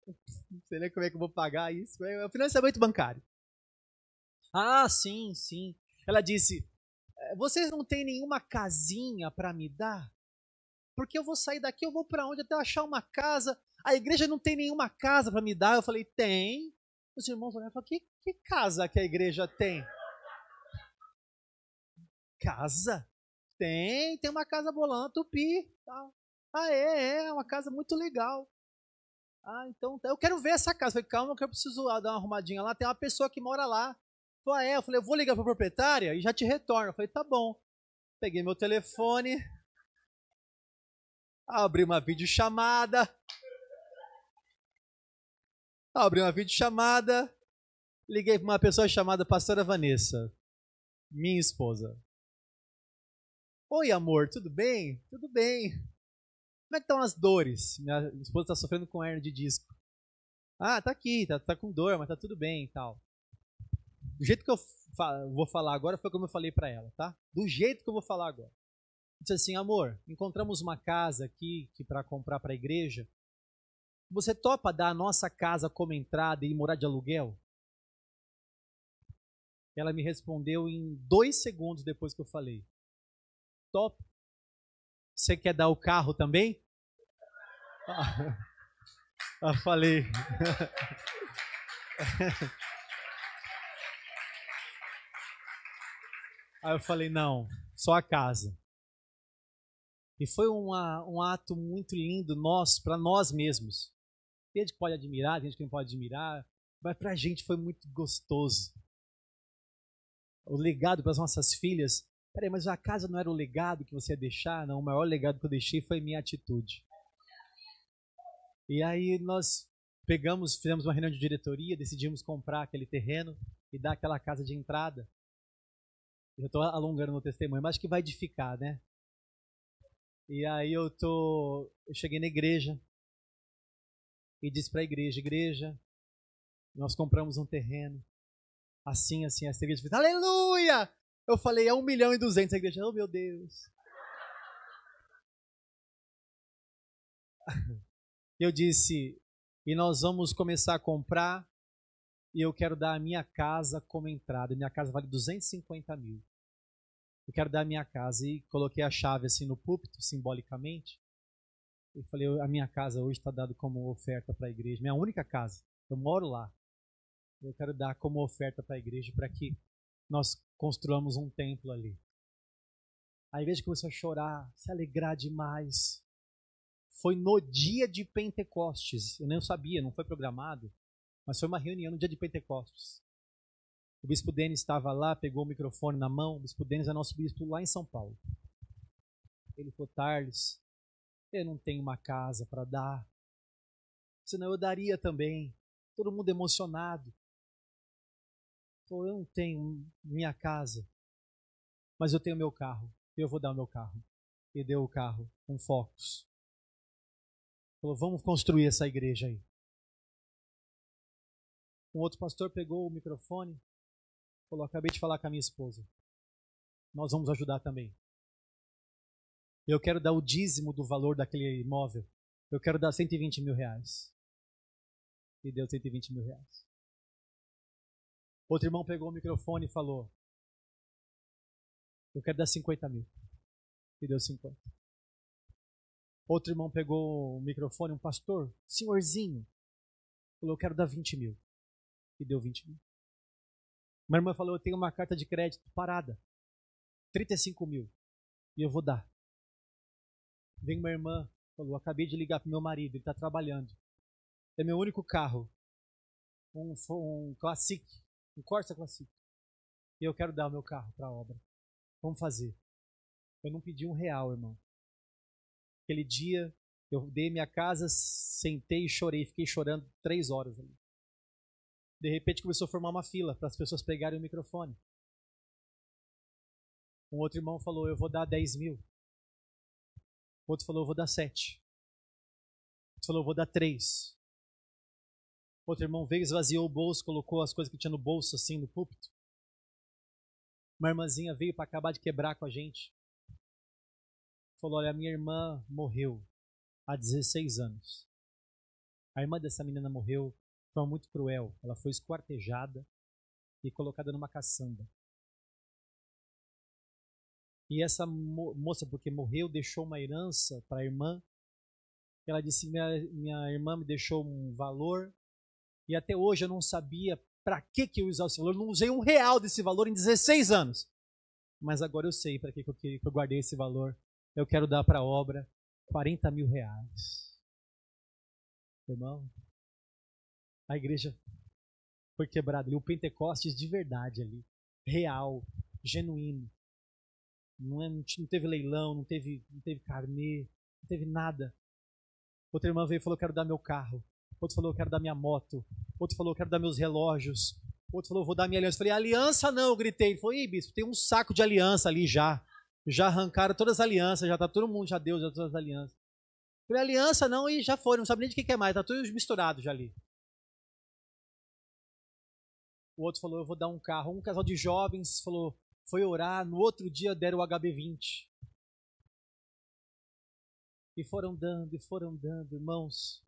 Não sei nem como é que eu vou pagar isso. É financiamento bancário. Ah, sim, sim. Ela disse, vocês não têm nenhuma casinha para me dar? Porque eu vou sair daqui, eu vou para onde? Até achar uma casa. A igreja não tem nenhuma casa para me dar. Eu falei, tem. Os irmãos olharam e falaram, que casa que a igreja tem? Casa? Tem uma casa bolão, Tupi. Ah, é uma casa muito legal. Ah, então eu quero ver essa casa. Eu falei, calma que eu preciso dar uma arrumadinha lá. Tem uma pessoa que mora lá. Eu falei, eu vou ligar para a proprietária e já te retorno. Eu falei, tá bom. Peguei meu telefone, abri uma videochamada, liguei para uma pessoa chamada Pastora Vanessa, minha esposa. Oi, amor, tudo bem? Tudo bem. Como é que estão as dores? Minha esposa está sofrendo com hernia de disco. Ah, tá aqui, tá com dor, mas tá tudo bem e tal. Do jeito que eu vou falar agora foi como eu falei para ela, tá? Do jeito que eu vou falar agora. Disse assim, amor, encontramos uma casa aqui para comprar para a igreja. Você topa dar a nossa casa como entrada e morar de aluguel? Ela me respondeu em 2 segundos depois que eu falei. Top. Você quer dar o carro também? Eu falei. Aí eu falei, não, só a casa. E foi um ato muito lindo para nós mesmos. Tem gente que pode admirar, tem gente que não pode admirar, mas para a gente foi muito gostoso. O legado para as nossas filhas. Peraí, mas a casa não era o legado que você ia deixar? Não, o maior legado que eu deixei foi minha atitude. E aí nós fizemos uma reunião de diretoria, decidimos comprar aquele terreno e dar aquela casa de entrada. Eu estou alongando no testemunho, mas acho que vai edificar, né? E aí eu cheguei na igreja e disse para a igreja, nós compramos um terreno, assim, essa igreja fez, aleluia! Eu falei, 1.200.000, a igreja, oh meu Deus. Eu disse, e nós vamos começar a comprar e eu quero dar a minha casa como entrada. Minha casa vale 250.000. Eu quero dar a minha casa. E coloquei a chave assim no púlpito, simbolicamente. E falei, a minha casa hoje está dada como oferta para a igreja. Minha única casa. Eu moro lá. Eu quero dar como oferta para a igreja para que nós construamos um templo ali. A igreja começou a chorar, se alegrar demais. Foi no dia de Pentecostes. Eu nem sabia, não foi programado. Mas foi uma reunião no dia de Pentecostes. O bispo Denis estava lá, pegou o microfone na mão. O bispo Denis é nosso bispo lá em São Paulo. Ele falou: Tarles, eu não tenho uma casa para dar, senão eu daria também. Todo mundo emocionado. Falou: eu não tenho minha casa, mas eu tenho meu carro. Eu vou dar o meu carro. E deu o carro com Focus. Falou: vamos construir essa igreja aí. Um outro pastor pegou o microfone, falou: acabei de falar com a minha esposa. Nós vamos ajudar também. Eu quero dar o dízimo do valor daquele imóvel. Eu quero dar 120 mil reais. E deu 120 mil reais. Outro irmão pegou o microfone e falou: eu quero dar 50 mil. E deu 50. Outro irmão pegou o microfone, um pastor, senhorzinho, falou: eu quero dar 20 mil. E deu 20 mil. Uma irmã falou: eu tenho uma carta de crédito parada, 35 mil. E eu vou dar. Vem uma irmã, falou: acabei de ligar para o meu marido, ele está trabalhando. É meu único carro. Um Classic, um Corsa Classic. E eu quero dar o meu carro para a obra. Vamos fazer. Eu não pedi R$1, irmão. Aquele dia, eu dei minha casa, sentei e chorei. Fiquei chorando 3 horas ali. De repente começou a formar uma fila para as pessoas pegarem o microfone. Um outro irmão falou: eu vou dar 10 mil. Outro falou: eu vou dar 7. Outro falou: eu vou dar 3. Outro irmão veio, esvaziou o bolso, colocou as coisas que tinha no bolso assim no púlpito. Uma irmãzinha veio para acabar de quebrar com a gente. Falou: olha, a minha irmã morreu há 16 anos. A irmã dessa menina morreu de forma muito cruel. Ela foi esquartejada e colocada numa caçamba. E essa moça, porque morreu, deixou uma herança para a irmã. Ela disse: minha irmã me deixou um valor e até hoje eu não sabia para que eu ia usar esse valor. Eu não usei R$1 desse valor em 16 anos. Mas agora eu sei para que eu guardei esse valor. Eu quero dar para a obra 40 mil reais. Irmão, a igreja foi quebrada ali. O Pentecostes de verdade ali. Real, genuíno. Não teve leilão, não teve carnê, não teve nada. Outra irmã veio e falou: eu quero dar meu carro. Outro falou: eu quero dar minha moto. Outro falou: eu quero dar meus relógios. Outro falou: eu vou dar minha aliança. Eu falei: aliança não, eu gritei. Ele falou: ih, bispo, tem um saco de aliança ali já. Já arrancaram todas as alianças, já tá todo mundo, já deu todas as alianças. Eu falei: aliança não, e já foi, não sabe nem de que é mais, tá tudo misturado já ali. O outro falou: eu vou dar um carro. Um casal de jovens falou, foi orar, no outro dia deram o HB20. E foram dando, irmãos.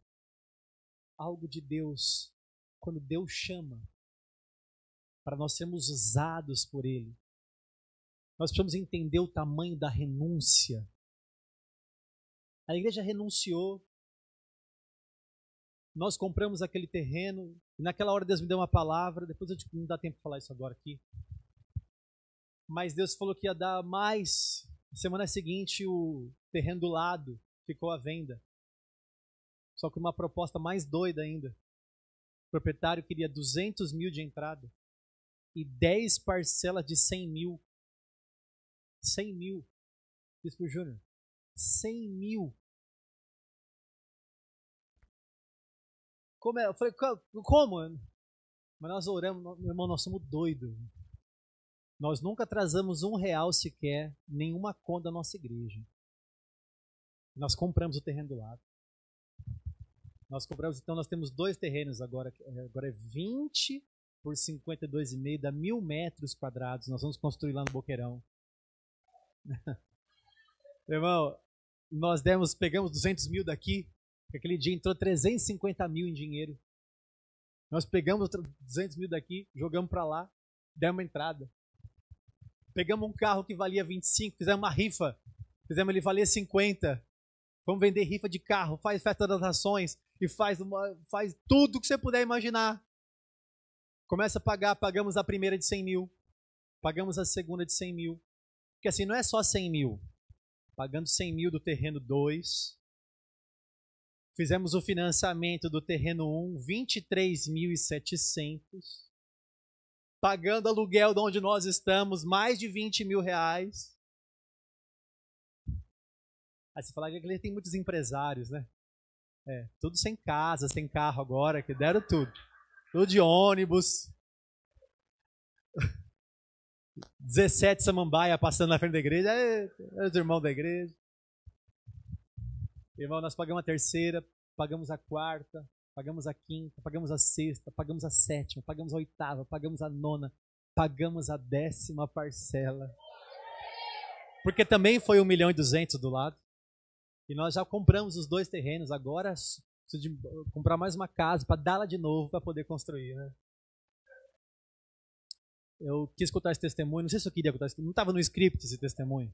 Algo de Deus, quando Deus chama, para nós sermos usados por Ele, nós precisamos entender o tamanho da renúncia. A igreja renunciou. Nós compramos aquele terreno, e naquela hora Deus me deu uma palavra, depois não dá tempo de falar isso agora aqui. Mas Deus falou que ia dar mais. Semana seguinte, o terreno do lado ficou à venda. Só que uma proposta mais doida ainda. O proprietário queria 200 mil de entrada e 10 parcelas de 100 mil. 100 mil. Bispo Júnior, 100 mil. Como é? Eu falei: como? Mas nós oramos, meu irmão, nós somos doidos. Nós nunca atrasamos R$1 sequer, nenhuma conta da nossa igreja. Nós compramos o terreno do lado. Nós compramos, então nós temos 2 terrenos agora. Agora é 20 por 52,5, dá 1.000 metros quadrados. Nós vamos construir lá no Boqueirão. Irmão, nós pegamos 200 mil daqui. Aquele dia entrou 350 mil em dinheiro. Nós pegamos 200 mil daqui, jogamos para lá, demos uma entrada. Pegamos um carro que valia 25, fizemos uma rifa. Fizemos ele valer 50. Vamos vender rifa de carro, faz festa das nações e faz tudo que você puder imaginar. Começa a pagar, pagamos a primeira de 100 mil, pagamos a segunda de 100 mil. Porque assim, não é só 100 mil. Pagando 100 mil do terreno 2. Fizemos o financiamento do terreno 1, 23.700. pagando aluguel de onde nós estamos, mais de 20 mil reais. Aí você fala que ele tem muitos empresários, né? Tudo sem casa, sem carro agora, que deram tudo. Tudo de ônibus. 17 samambaia passando na frente da igreja. Os irmãos da igreja. Irmão, nós pagamos a terceira, pagamos a quarta, pagamos a quinta, pagamos a sexta, pagamos a sétima, pagamos a oitava, pagamos a nona, pagamos a 10ª parcela. Porque também foi 1.200.000 do lado. E nós já compramos os 2 terrenos, agora preciso de comprar mais uma casa para dar-la de novo para poder construir, né? Eu quis contar esse testemunho, não sei se eu queria contar esse testemunho, não estava no script esse testemunho,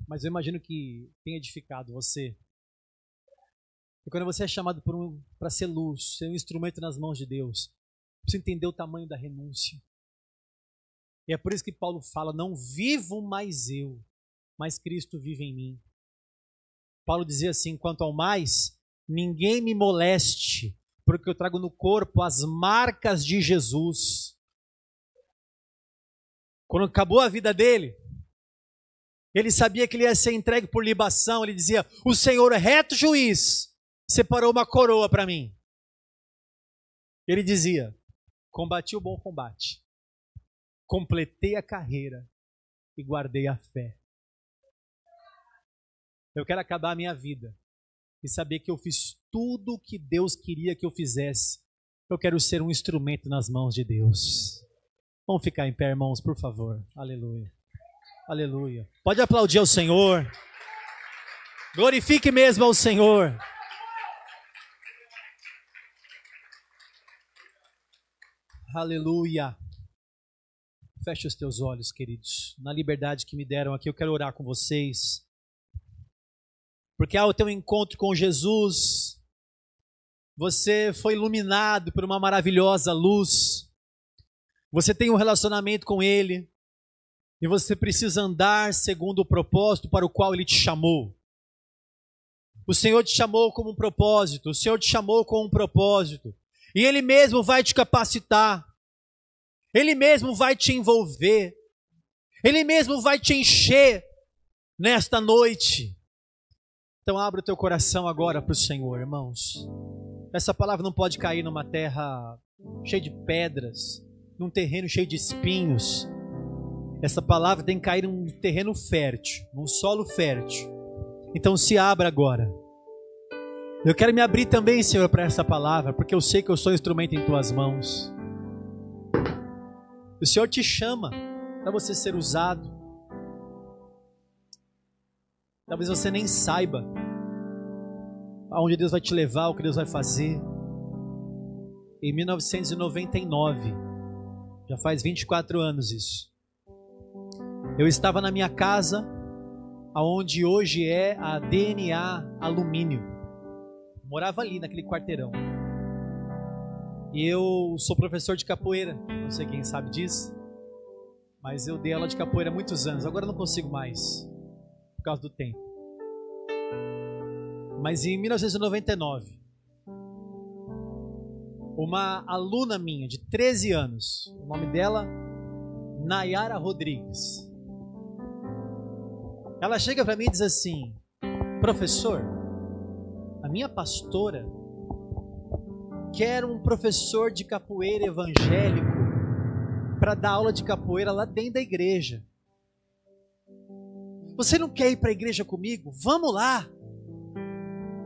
mas eu imagino que tenha edificado você. E quando você é chamado para ser luz, ser um instrumento nas mãos de Deus, você entender o tamanho da renúncia. E é por isso que Paulo fala, não vivo mais eu, mas Cristo vive em mim. Paulo dizia assim, quanto ao mais, ninguém me moleste, porque eu trago no corpo as marcas de Jesus. Quando acabou a vida dele, ele sabia que ele ia ser entregue por libação, ele dizia, o Senhor é reto juiz, separou uma coroa para mim. Ele dizia, combati o bom combate, completei a carreira e guardei a fé. Eu quero acabar a minha vida e saber que eu fiz tudo o que Deus queria que eu fizesse. Eu quero ser um instrumento nas mãos de Deus. Vamos ficar em pé, irmãos, por favor. Aleluia. Aleluia. Pode aplaudir ao Senhor. Glorifique mesmo ao Senhor. Aleluia. Feche os teus olhos, queridos. Na liberdade que me deram aqui, eu quero orar com vocês. Porque ao teu encontro com Jesus, você foi iluminado por uma maravilhosa luz. Você tem um relacionamento com Ele. E você precisa andar segundo o propósito para o qual Ele te chamou. O Senhor te chamou como um propósito. O Senhor te chamou com um propósito. E Ele mesmo vai te capacitar. Ele mesmo vai te envolver. Ele mesmo vai te encher nesta noite. Então abre o teu coração agora para o Senhor, irmãos. Essa palavra não pode cair numa terra cheia de pedras, num terreno cheio de espinhos. Essa palavra tem que cair num terreno fértil, num solo fértil. Então se abra agora. Eu quero me abrir também, Senhor, para essa palavra, porque eu sei que eu sou instrumento em tuas mãos. O Senhor te chama para você ser usado. Talvez você nem saiba aonde Deus vai te levar, o que Deus vai fazer. Em 1999, já faz 24 anos isso, eu estava na minha casa, aonde hoje é a DNA Alumínio. Morava ali naquele quarteirão. E eu sou professor de capoeira, não sei quem sabe disso, mas eu dei aula de capoeira há muitos anos, agora eu não consigo mais, por causa do tempo. Mas em 1999, uma aluna minha de 13 anos, o nome dela, Nayara Rodrigues, ela chega para mim e diz assim: professor, a minha pastora quer um professor de capoeira evangélico para dar aula de capoeira lá dentro da igreja. Você não quer ir para a igreja comigo? Vamos lá.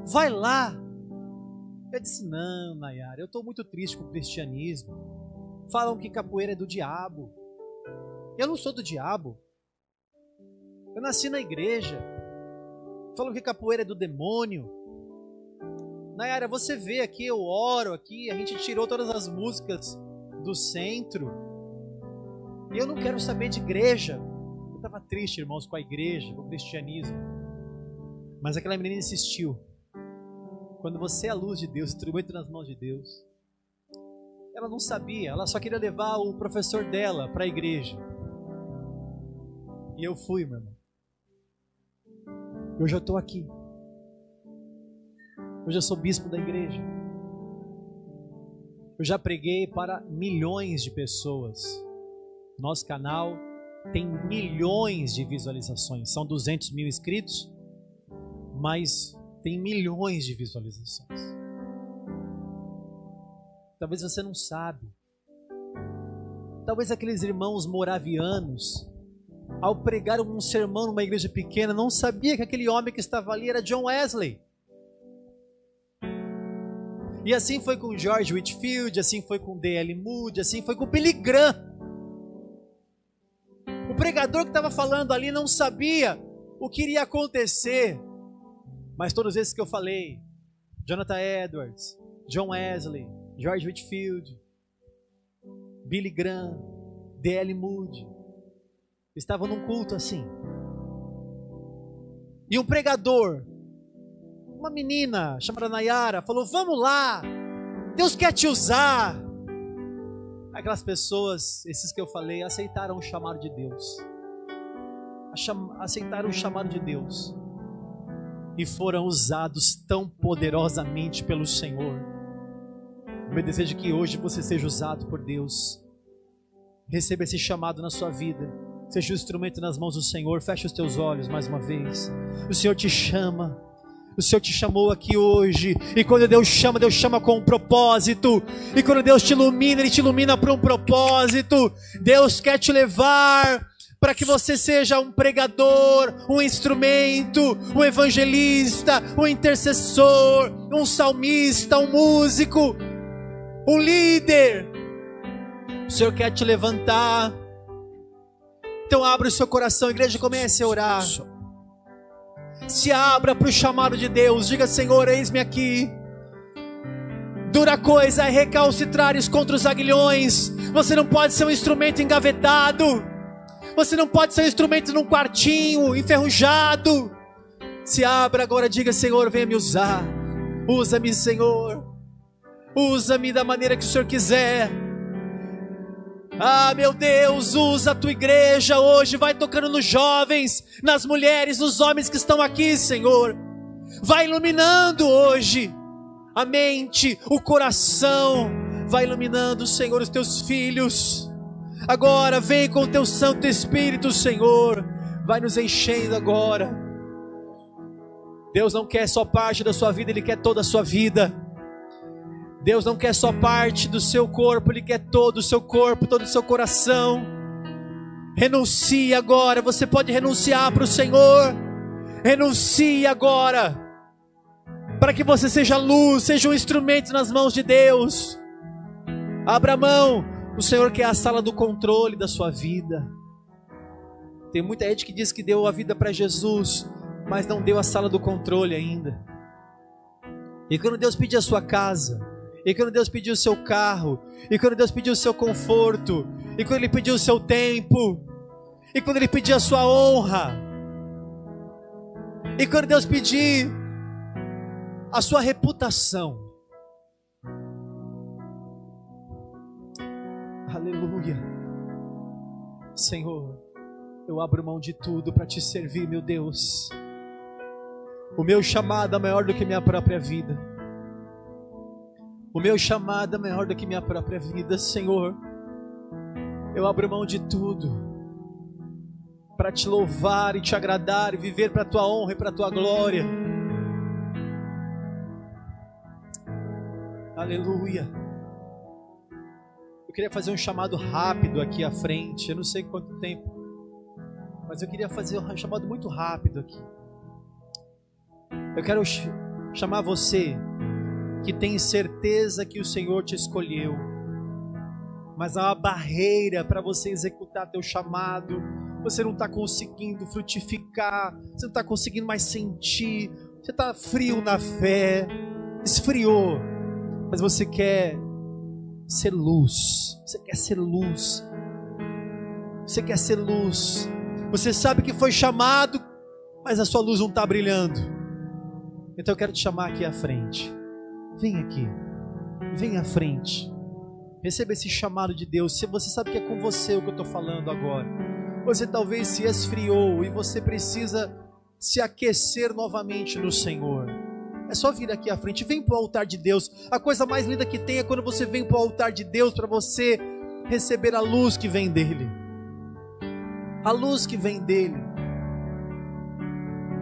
Vai lá. Eu disse: não, Nayara, eu estou muito triste com o cristianismo. Falam que capoeira é do diabo. Eu não sou do diabo. Eu nasci na igreja. Falam que capoeira é do demônio. Nayara, você vê aqui, eu oro aqui, a gente tirou todas as músicas do centro. E eu não quero saber de igreja. Eu estava triste, irmãos, com a igreja, com o cristianismo. Mas aquela menina insistiu. Quando você é a luz de Deus, instrumento nas mãos de Deus. Ela não sabia, ela só queria levar o professor dela para a igreja. E eu fui, meu irmão. Hoje eu estou aqui. Hoje eu sou bispo da igreja. Eu já preguei para milhões de pessoas. Nosso canal tem milhões de visualizações. São 200 mil inscritos, mas tem milhões de visualizações. Talvez você não sabe. Talvez aqueles irmãos moravianos, ao pregar um sermão numa igreja pequena, não sabia que aquele homem que estava ali era John Wesley. E assim foi com George Whitefield, assim foi com D.L. Moody, assim foi com Billy Graham. O pregador que estava falando ali não sabia o que iria acontecer, mas todos esses que eu falei, Jonathan Edwards, John Wesley, George Whitefield, Billy Graham, D.L. Moody, estavam num culto assim. E um pregador, uma menina chamada Nayara, falou: vamos lá, Deus quer te usar. Aquelas pessoas, esses que eu falei, aceitaram o chamado de Deus. Aceitaram o chamado de Deus. E foram usados tão poderosamente pelo Senhor. O meu desejo é que hoje você seja usado por Deus. Receba esse chamado na sua vida. Seja o instrumento nas mãos do Senhor. Feche os teus olhos mais uma vez. O Senhor te chama. O Senhor te chamou aqui hoje. E quando Deus chama com um propósito. E quando Deus te ilumina, Ele te ilumina para um propósito. Deus quer te levar para que você seja um pregador, um instrumento, um evangelista, um intercessor, um salmista, um músico, um líder. O Senhor quer te levantar. Então abra o seu coração, igreja, comece a orar. Se abra para o chamado de Deus. Diga: Senhor, eis-me aqui. Dura coisa é recalcitrares contra os aguilhões. Você não pode ser um instrumento engavetado. Você não pode ser um instrumento num quartinho enferrujado. Se abra agora, diga: Senhor, venha me usar. Usa-me, Senhor. Usa-me da maneira que o Senhor quiser. Ah, meu Deus, usa a tua igreja hoje. Vai tocando nos jovens, nas mulheres, nos homens que estão aqui, Senhor. Vai iluminando hoje a mente, o coração. Vai iluminando, Senhor, os teus filhos. Agora vem com o teu Santo Espírito, Senhor. Vai nos enchendo agora. Deus não quer só parte da sua vida, Ele quer toda a sua vida. Deus não quer só parte do seu corpo, Ele quer todo o seu corpo, todo o seu coração. Renuncie agora. Você pode renunciar para o Senhor. Renuncie agora, para que você seja luz, seja um instrumento nas mãos de Deus. Abra mão. O Senhor quer a sala do controle da sua vida. Tem muita gente que diz que deu a vida para Jesus, mas não deu a sala do controle ainda. E quando Deus pedir a sua casa, e quando Deus pedir o seu carro, e quando Deus pedir o seu conforto, e quando Ele pedir o seu tempo, e quando Ele pedir a sua honra, e quando Deus pedir a sua reputação, aleluia. Senhor, eu abro mão de tudo para te servir, meu Deus. O meu chamado é maior do que minha própria vida. O meu chamado é maior do que minha própria vida, Senhor. Eu abro mão de tudo para te louvar e te agradar e viver para a tua honra e para a tua glória. Aleluia. Eu queria fazer um chamado rápido aqui à frente. Eu não sei quanto tempo, mas eu queria fazer um chamado muito rápido aqui. Eu quero chamar você que tem certeza que o Senhor te escolheu, mas há uma barreira para você executar teu chamado. Você não está conseguindo frutificar, você não está conseguindo mais sentir, você está frio na fé, esfriou, mas você quer ser luz, você quer ser luz, você quer ser luz. Você sabe que foi chamado, mas a sua luz não está brilhando. Então eu quero te chamar aqui à frente. Vem aqui, vem à frente. Receba esse chamado de Deus. Se você sabe que é com você o que eu estou falando agora, você talvez se esfriou e você precisa se aquecer novamente no Senhor. É só vir aqui à frente, vem para o altar de Deus. A coisa mais linda que tem é quando você vem para o altar de Deus, para você receber a luz que vem dele. a luz que vem dele.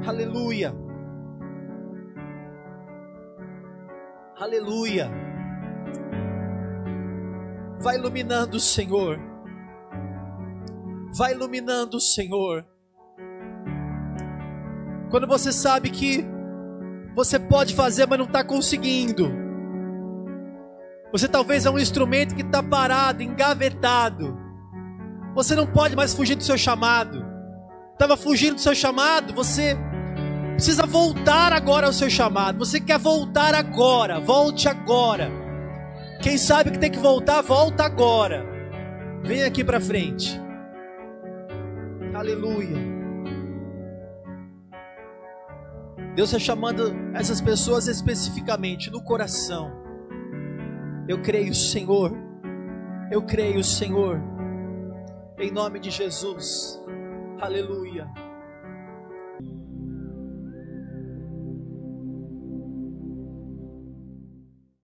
Aleluia. Aleluia. Vai iluminando o Senhor. Vai iluminando o Senhor. Quando você sabe que você pode fazer, mas não está conseguindo. Você talvez é um instrumento que está parado, engavetado. Você não pode mais fugir do seu chamado. Estava fugindo do seu chamado, você precisa voltar agora ao seu chamado. Você quer voltar agora, volte agora. Quem sabe que tem que voltar, volta agora. Vem aqui para frente. Aleluia. Deus está chamando essas pessoas especificamente no coração. Eu creio, Senhor. Eu creio, Senhor. Em nome de Jesus. Aleluia.